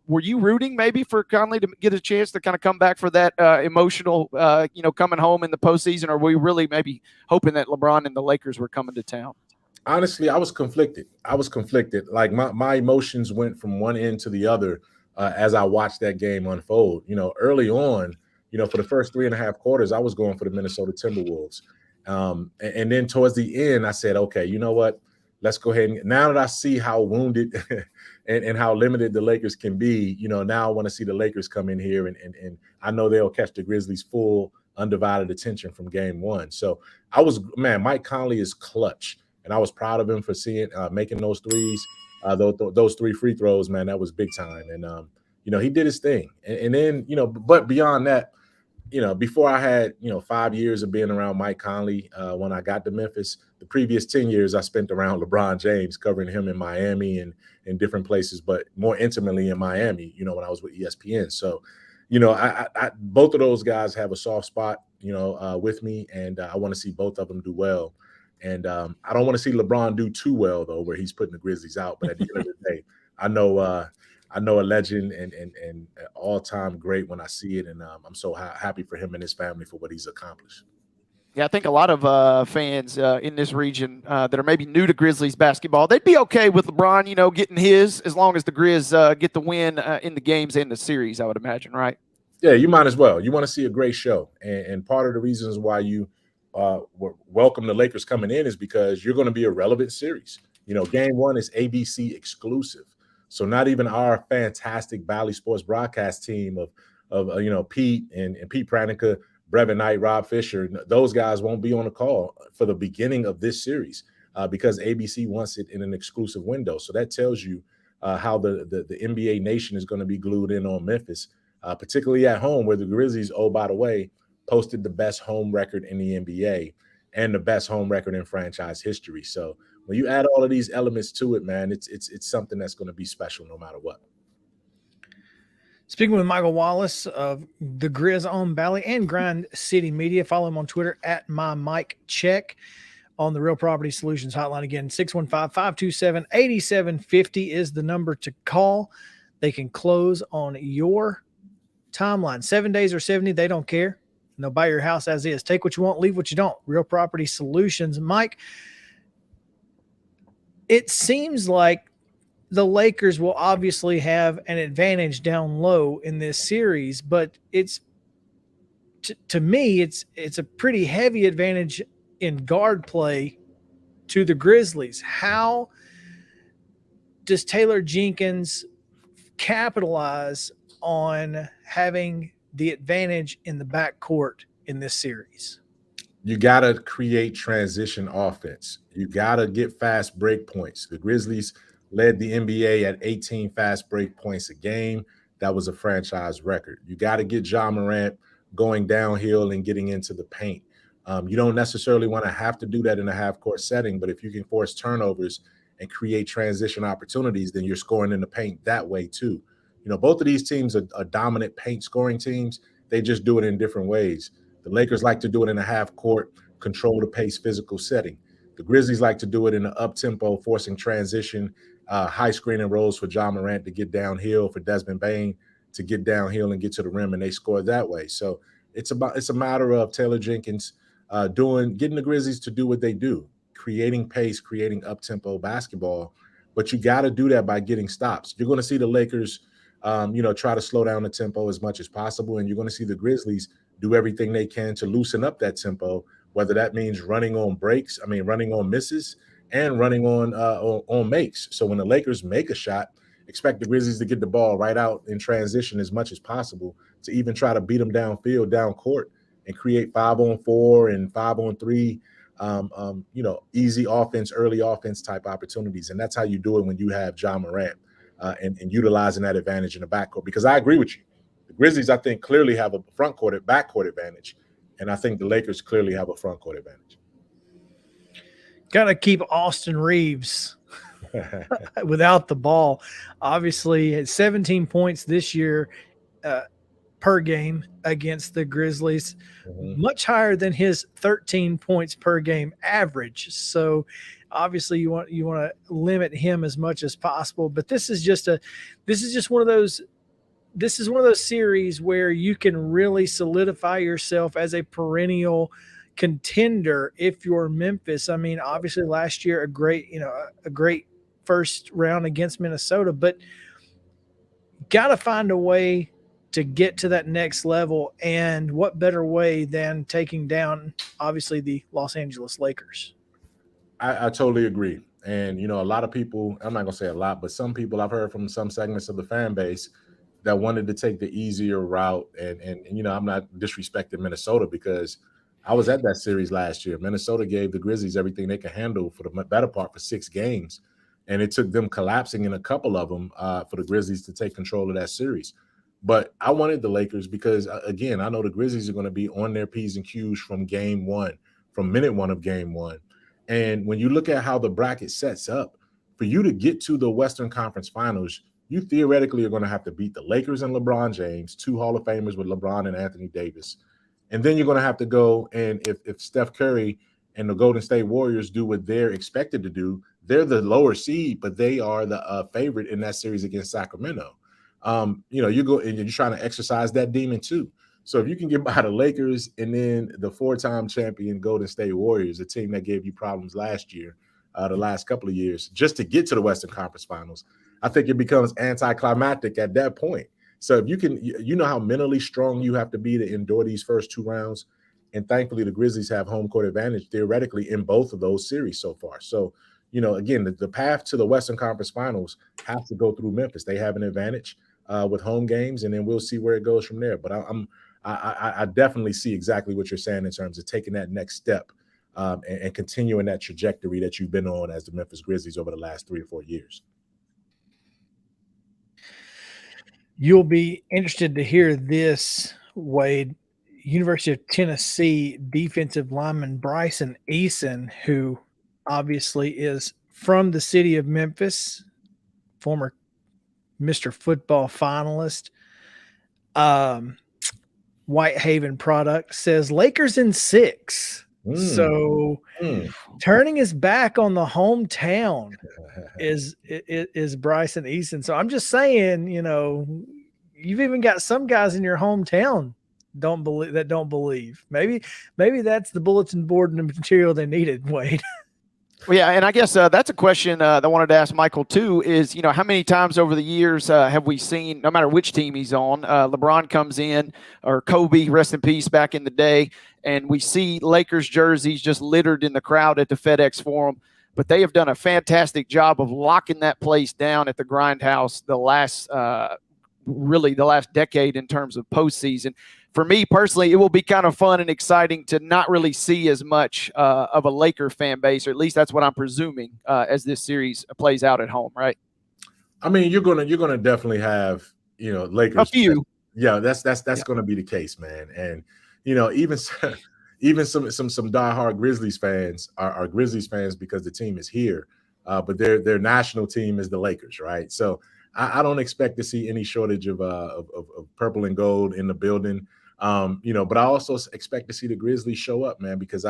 S2: were you rooting maybe for Conley to get a chance to kind of come back for that emotional, coming home in the postseason, or were you really maybe hoping that LeBron and the Lakers were coming to town?
S15: Honestly, I was conflicted. Like my emotions went from one end to the other as I watched that game unfold. Early on, for the first 3.5 quarters, I was going for the Minnesota Timberwolves. And then towards the end, I said, okay, you know what? Let's go ahead. And now that I see how wounded and how limited the Lakers can be, now I want to see the Lakers come in here and I know they'll catch the Grizzlies' full undivided attention from game one. So Mike Conley is clutch. And I was proud of him for making those threes, those 3 free throws, man. That was big time. And, he did his thing. And then, but beyond that, before I had, 5 years of being around Mike Conley, when I got to Memphis, the previous 10 years I spent around LeBron James, covering him in Miami and in different places, but more intimately in Miami, when I was with ESPN. So, I both of those guys have a soft spot, with me, and I want to see both of them do well. And I don't want to see LeBron do too well, though, where he's putting the Grizzlies out. But at the end of the day, I know a legend and an all-time great when I see it. And I'm so happy for him and his family for what he's accomplished.
S2: Yeah, I think a lot of fans in this region that are maybe new to Grizzlies basketball, they'd be okay with LeBron, getting his, as long as the Grizz get the win in the games and the series, I would imagine, right?
S15: Yeah, you might as well. You want to see a great show. And part of the reasons why you welcome the Lakers coming in is because you're going to be a relevant series. Game one is ABC exclusive. So not even our fantastic Bally Sports broadcast team of Pete and Pete Pranica, Brevin Knight, Rob Fisher, those guys won't be on the call for the beginning of this series because ABC wants it in an exclusive window. So that tells you how the NBA nation is going to be glued in on Memphis, particularly at home, where the Grizzlies, oh, by the way, posted the best home record in the NBA and the best home record in franchise history. So when you add all of these elements to it, man, it's something that's going to be special no matter what.
S1: Speaking with Michael Wallace of the Grizz on Bally and Grind City Media, follow him on Twitter at @MyMikeCheck. On the Real Property Solutions hotline again, 615-527-8750 is the number to call. They can close on your timeline. 7 days or 70, they don't care. And they'll buy your house as is. Take what you want, leave what you don't. Real Property Solutions. Mike, it seems like the Lakers will obviously have an advantage down low in this series, but it's to me, it's a pretty heavy advantage in guard play to the Grizzlies. How does Taylor Jenkins capitalize on having the advantage in the backcourt in this series?
S15: You got to create transition offense. You got to get fast break points. The Grizzlies led the NBA at 18 fast break points a game. That was a franchise record. You got to get Ja Morant going downhill and getting into the paint. You don't necessarily want to have to do that in a half-court setting, but if you can force turnovers and create transition opportunities, then you're scoring in the paint that way too. Both of these teams are dominant paint scoring teams. They just do it in different ways. The Lakers like to do it in a half-court, control the pace, physical setting. The Grizzlies like to do it in an up-tempo, forcing transition, high screen and rolls for Ja Morant to get downhill, for Desmond Bane to get downhill and get to the rim, and they score that way. So it's a matter of Taylor Jenkins getting the Grizzlies to do what they do, creating pace, creating up-tempo basketball. But you got to do that by getting stops. You're going to see the Lakers try to slow down the tempo as much as possible. And you're going to see the Grizzlies do everything they can to loosen up that tempo, whether that means running on misses and running on makes. So when the Lakers make a shot, expect the Grizzlies to get the ball right out in transition as much as possible to even try to beat them downfield, down court, and create 5-on-4 and 5-on-3, easy offense, early offense type opportunities. And that's how you do it when you have Ja Morant. And utilizing that advantage in the backcourt. Because I agree with you. The Grizzlies, I think, clearly have a backcourt advantage. And I think the Lakers clearly have a frontcourt advantage.
S1: Got to keep Austin Reeves without the ball. Obviously, at 17 points this year per game against the Grizzlies, much higher than his 13 points per game average. So obviously you want to limit him as much as possible, but this is just one of those this is one of those series where you can really solidify yourself as a perennial contender if you're Memphis. I mean, obviously last year a great first round against Minnesota, but got to find a way to get to that next level. And what better way than taking down, obviously, the Los Angeles Lakers?
S15: I totally agree. And, a lot of people, I'm not going to say a lot, but some people I've heard from some segments of the fan base that wanted to take the easier route. And I'm not disrespecting Minnesota because I was at that series last year. Minnesota gave the Grizzlies everything they could handle for the better part for 6 games. And it took them collapsing in a couple of them for the Grizzlies to take control of that series. But I wanted the Lakers because, again, I know the Grizzlies are going to be on their P's and Q's from game one, from minute one of game one. And when you look at how the bracket sets up, for you to get to the Western Conference Finals, you theoretically are going to have to beat the Lakers and LeBron James, 2 Hall of Famers with LeBron and Anthony Davis. And then you're going to have to go, and if Steph Curry and the Golden State Warriors do what they're expected to do, they're the lower seed, but they are the favorite in that series against Sacramento. You go and you're trying to exercise that demon too. So if you can get by the Lakers and then the 4-time champion Golden State Warriors, a team that gave you problems last year, the last couple of years, just to get to the Western Conference Finals, I think it becomes anticlimactic at that point. So if you can, how mentally strong you have to be to endure these first 2 rounds. And thankfully, the Grizzlies have home court advantage theoretically in both of those series so far. So, again, the path to the Western Conference Finals has to go through Memphis. They have an advantage with home games, and then we'll see where it goes from there. But I definitely see exactly what you're saying in terms of taking that next step and continuing that trajectory that you've been on as the Memphis Grizzlies over the last 3 or 4 years.
S1: You'll be interested to hear this, Wade. University of Tennessee defensive lineman Bryson Eason, who obviously is from the city of Memphis, former Mr. Football finalist, Whitehaven product, says Lakers in 6. So turning his back on the hometown is Bryson Eason. So I'm just saying, you've even got some guys in your hometown don't believe. Maybe that's the bulletin board and the material they needed, Wade.
S2: Well, yeah, and I guess that's a question that I wanted to ask Michael too. Is how many times over the years have we seen, no matter which team he's on, LeBron comes in or Kobe, rest in peace, back in the day, and we see Lakers jerseys just littered in the crowd at the FedEx Forum. But they have done a fantastic job of locking that place down at the Grindhouse the last decade in terms of postseason. For me personally, it will be kind of fun and exciting to not really see as much of a Laker fan base, or at least that's what I'm presuming as this series plays out at home, right?
S15: I mean, you're gonna definitely have Lakers.
S2: A few.
S15: Yeah, that's gonna be the case, man. And even some diehard Grizzlies fans are Grizzlies fans because the team is here, but their national team is the Lakers, right? So I don't expect to see any shortage of purple and gold in the building. But I also expect to see the Grizzlies show up, man, because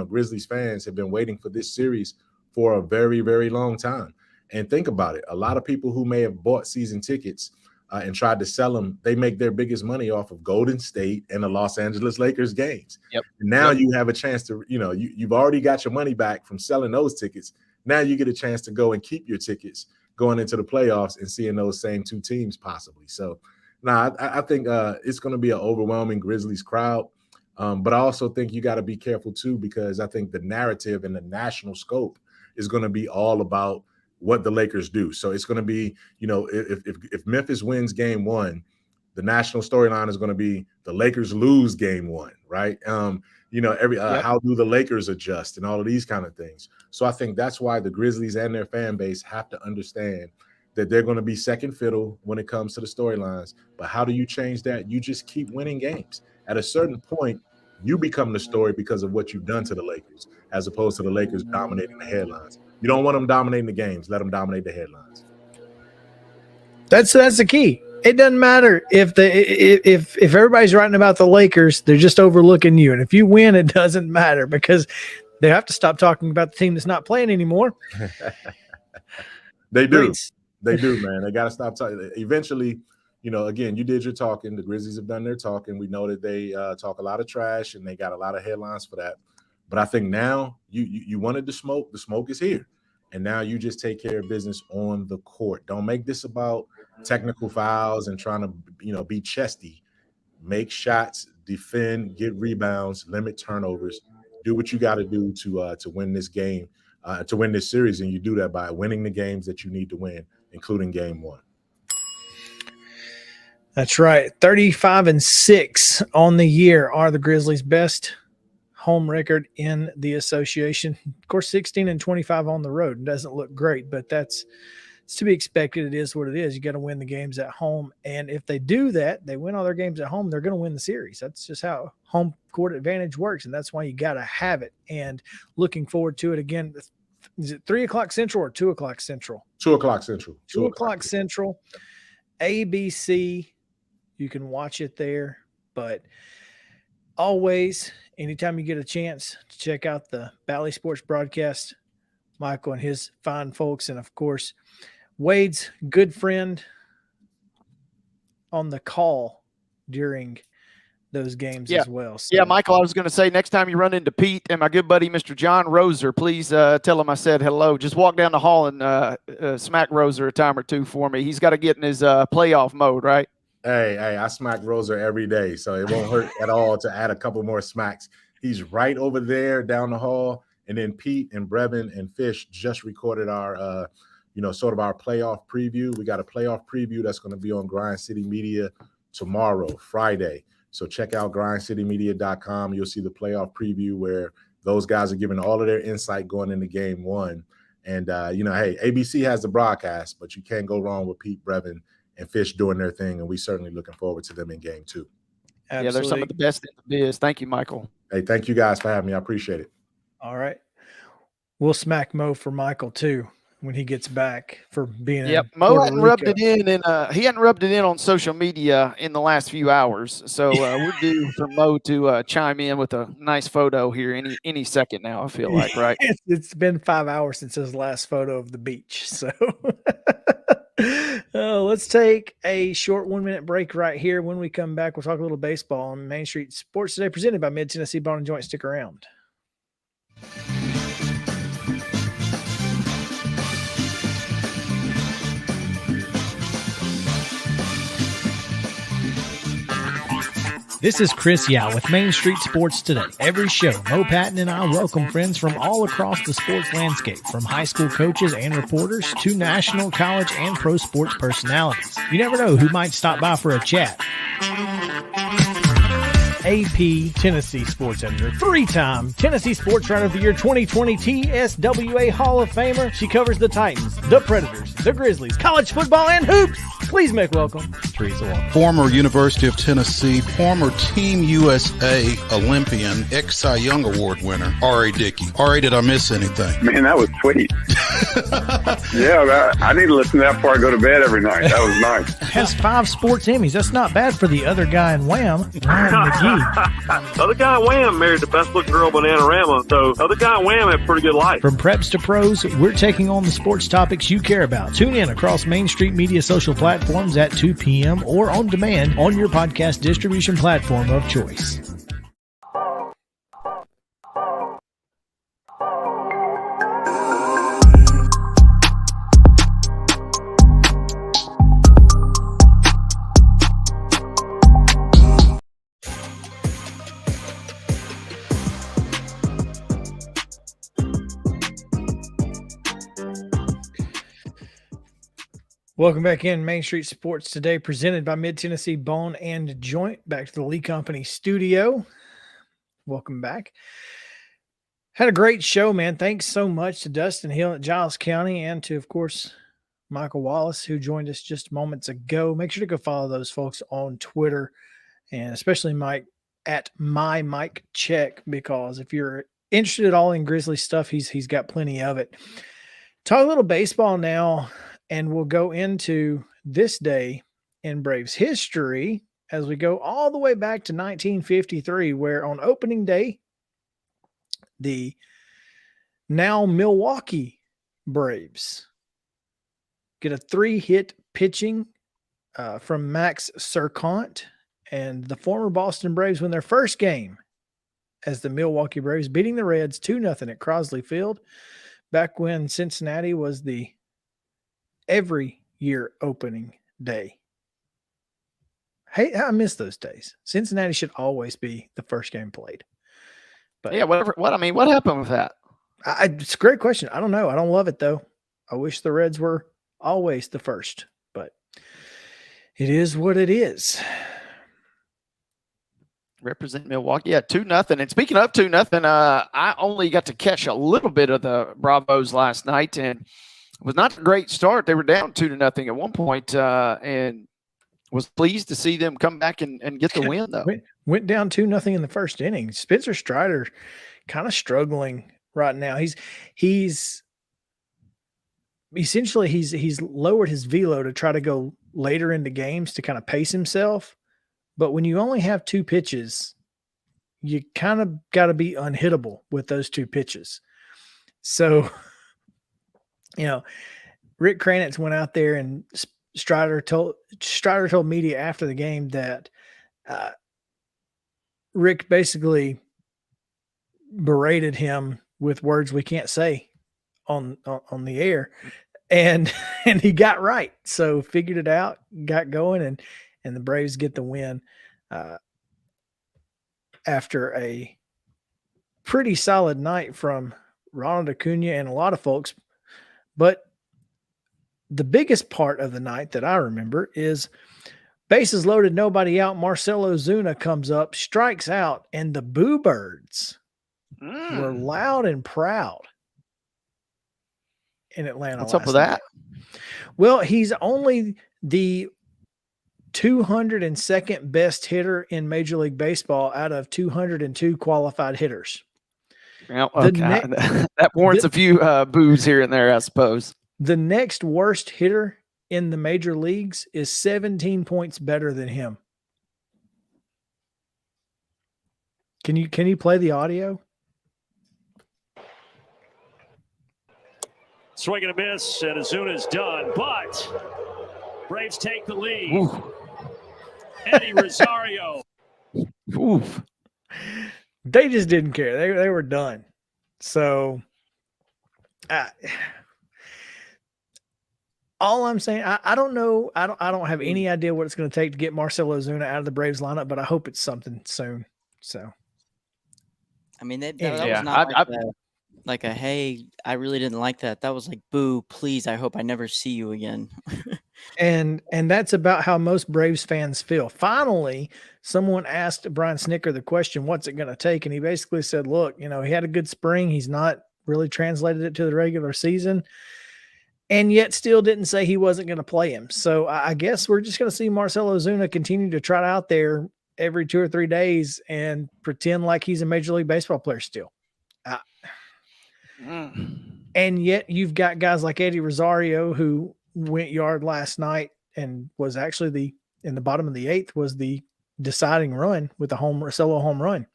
S15: Grizzlies fans have been waiting for this series for a very, very long time. And think about it. A lot of people who may have bought season tickets and tried to sell them, they make their biggest money off of Golden State and the Los Angeles Lakers games.
S2: Yep.
S15: And now you have a chance to, you've already got your money back from selling those tickets. Now you get a chance to go and keep your tickets going into the playoffs and seeing those same 2 teams possibly. So I think it's going to be an overwhelming Grizzlies crowd. But I also think you got to be careful too, because I think the narrative and the national scope is going to be all about what the Lakers do. So it's going to be, if Memphis wins game 1, the national storyline is going to be the Lakers lose game 1, right? How do the Lakers adjust and all of these kind of things. So I think that's why the Grizzlies and their fan base have to understand that they're going to be second fiddle when it comes to the storylines. But how do you change that? You just keep winning games. At a certain point, you become the story because of what you've done to the Lakers, as opposed to the Lakers dominating the headlines. You don't want them dominating the games. Let them dominate the headlines.
S1: That's the key. It doesn't matter if everybody's writing about the Lakers, they're just overlooking you. And if you win, it doesn't matter because they have to stop talking about the team that's not playing anymore.
S15: They do. They do, man. They got to stop talking. Eventually, again, you did your talking. The Grizzlies have done their talking. We know that they talk a lot of trash, and they got a lot of headlines for that. But I think now you wanted the smoke. The smoke is here. And now you just take care of business on the court. Don't make this about technical fouls and trying to, be chesty. Make shots, defend, get rebounds, limit turnovers. Do what you got to do to win this game, to win this series. And you do that by winning the games that you need to win, including game 1.
S1: That's right. 35-6 on the year are the Grizzlies' best home record in the association. Of course, 16-25 on the road. It doesn't look great, but it's to be expected. It is what it is. You got to win the games at home. And if they do that, they win all their games at home, they're going to win the series. That's just how home court advantage works. And that's why you got to have it. And looking forward to it again. Is it 3 o'clock Central or 2 o'clock Central?
S15: 2 o'clock Central.
S1: 2 o'clock Central. ABC. You can watch it there. But always, anytime you get a chance to check out the Bally Sports broadcast, Michael and his fine folks, and of course, Wade's good friend on the call during those games as well. So.
S2: Yeah, Michael, I was going to say, next time you run into Pete and my good buddy, Mr. John Roser, please tell him I said hello. Just walk down the hall and smack Roser a time or two for me. He's got to get in his playoff mode, right?
S15: Hey, I smack Roser every day, so it won't hurt at all to add a couple more smacks. He's right over there down the hall. And then Pete and Brevin and Fish just recorded our, sort of our playoff preview. We got a playoff preview that's going to be on Grind City Media tomorrow, Friday. So check out grindcitymedia.com. You'll see the playoff preview where those guys are giving all of their insight going into game 1. And, hey, ABC has the broadcast, but you can't go wrong with Pete, Brevin, and Fish doing their thing. And we're certainly looking forward to them in game 2.
S2: Absolutely. Yeah, they're some of the best in the biz. Thank you, Michael.
S15: Hey, thank you guys for having me. I appreciate it.
S1: All right. We'll smack Mo for Michael too when he gets back for being.
S2: Yep, Mo hadn't rubbed it in, and he hadn't rubbed it in on social media in the last few hours. So we're due for Mo to chime in with a nice photo here any second now. I feel like, right?
S1: It's been 5 hours since his last photo of the beach. So let's take a short 1-minute break right here. When we come back, we'll talk a little baseball on Main Street Sports Today, presented by Mid Tennessee Bone and Joint. Stick around. This is Chris Yao with Main Street Sports Today. Every show, Mo Patton and I welcome friends from all across the sports landscape, from high school coaches and reporters to national, college, and pro sports personalities. You never know who might stop by for a chat. AP Tennessee Sports Editor, 3-time Tennessee Sports Writer of the Year 2020 TSWA Hall of Famer. She covers the Titans, the Predators, the Grizzlies, college football, and hoops. Please make welcome Teresa Walker.
S16: Former University of Tennessee, former Team USA Olympian, ex-Cy Young Award winner, R.A. Dickey. R.A., did I miss anything?
S17: Man, that was sweet. Yeah, I need to listen to that before I go to bed every night. That was nice.
S1: Has 5 sports Emmys. That's not bad for the other guy in Wham, Ryan McGee.
S18: The other guy in Wham married the best looking girl, Bananarama, so the other guy in Wham had a pretty good life.
S1: From preps to pros, we're taking on the sports topics you care about. Tune in across Main Street Media social platforms at 2 p.m. or on demand on your podcast distribution platform of choice. Welcome back in Main Street Sports Today, presented by Mid Tennessee Bone and Joint. Back to the Lee Company studio. Welcome back. Had a great show, man. Thanks so much to Dustin Hill at Giles County and to, of course, Michael Wallace, who joined us just moments ago. Make sure to go follow those folks on Twitter, and especially Mike at MyMikeCheck, because if you're interested at all in Grizzly stuff, he's got plenty of it. Talk a little baseball now. And we'll go into this day in Braves history as we go all the way back to 1953, where on opening day, the now Milwaukee Braves get a 3-hit pitching from Max Serkant. And the former Boston Braves win their first game as the Milwaukee Braves, beating the Reds 2-0 at Crosley Field, back when Cincinnati was the every year opening day. Hey, I miss those days. Cincinnati should always be the first game played. But
S2: yeah, what happened with that?
S1: It's a great question. I don't know. I don't love it though. I wish the Reds were always the first, but it is what it is.
S2: Represent Milwaukee. Yeah, 2-0. And speaking of 2-0, I only got to catch a little bit of the Bravos last night, and it was not a great start. They were down 2-0 at one point, and was pleased to see them come back and get the win, though.
S1: Went down 2-0 in the first inning. Spencer Strider kind of struggling right now. He's essentially he's lowered his velo to try to go later into games to kind of pace himself. But when you only have 2 pitches, you kind of got to be unhittable with those 2 pitches. So, Rick Kranitz went out there, and Strider told media after the game that Rick basically berated him with words we can't say on the air, and he got right. So figured it out, got going, and the Braves get the win after a pretty solid night from Ronald Acuna and a lot of folks. But the biggest part of the night that I remember is bases loaded, nobody out. Marcell Ozuna comes up, strikes out, and the Boo Birds were loud and proud in Atlanta.
S2: What's up with that?
S1: Well, he's only the 202nd best hitter in Major League Baseball out of 202 qualified hitters.
S2: Well, okay. That warrants a few boos here and there, I suppose.
S1: The next worst hitter in the major leagues is 17 points better than him. Can you play the audio?
S19: Swing and a miss, and Ozuna's done, but Braves take the lead.
S2: Ooh.
S19: Eddie Rosario.
S2: Oof.
S1: They just didn't care. They were done. So all I'm saying, I don't know. I don't have any idea what it's going to take to get Marcell Ozuna out of the Braves lineup, but I hope it's something soon. So,
S3: I mean, that was not like a hey, I really didn't like that. That was like, boo, please, I hope I never see you again.
S1: and that's about how most Braves fans feel. Finally, someone asked Brian Snicker the question, what's it going to take? And he basically said, look, he had a good spring. He's not really translated it to the regular season, and yet still didn't say he wasn't going to play him. So I guess we're just going to see Marcell Ozuna continue to trot out there every 2 or 3 days and pretend like he's a Major League Baseball player still. And yet you've got guys like Eddie Rosario, who went yard last night and was actually in the bottom of the 8th was the deciding run with a solo home run.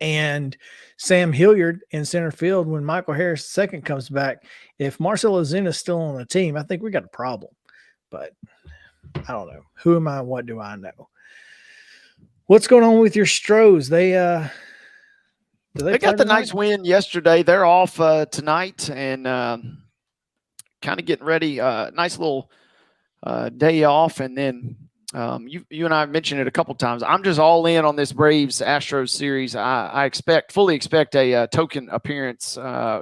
S1: And Sam Hilliard in center field when Michael Harris II comes back. If Marcell Ozuna is still on the team, I think we got a problem. But I don't know. Who am I? What do I know? What's going on with your Stros?
S2: They got the nice win yesterday. They're off tonight and kind of getting ready. Nice little day off. And then you and I mentioned it a couple times. I'm just all in on this Braves Astros series. I fully expect a token appearance,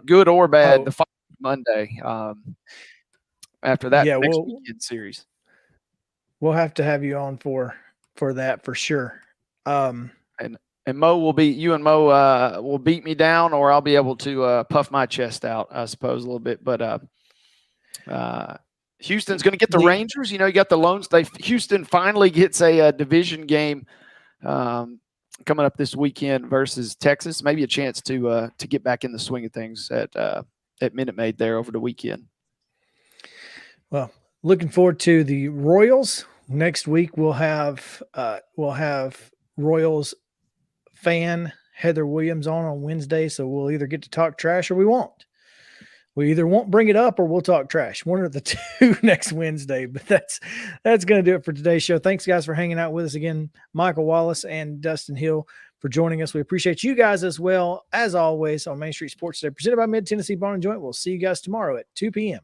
S2: good or bad, the following Monday after that next weekend series.
S1: We'll have to have you on for that for sure.
S2: And Mo will beat me down, or I'll be able to puff my chest out, I suppose, a little bit. But Houston's going to get the Rangers. You got the loans. Houston finally gets a division game coming up this weekend versus Texas. Maybe a chance to get back in the swing of things at Minute Maid there over the weekend.
S1: Well, looking forward to the Royals next week. We'll have Royals fan Heather Williams on Wednesday, so we'll either get to talk trash or we won't. we either won't bring it up or we'll talk trash. One of the two next Wednesday. But that's going to do it for today's show. Thanks, guys, for hanging out with us again. Michael Wallace and Dustin Hill for joining us. We appreciate you guys as well, as always, on Main Street Sports Today, presented by Mid Tennessee Bone and Joint. We'll see you guys tomorrow at 2 p.m.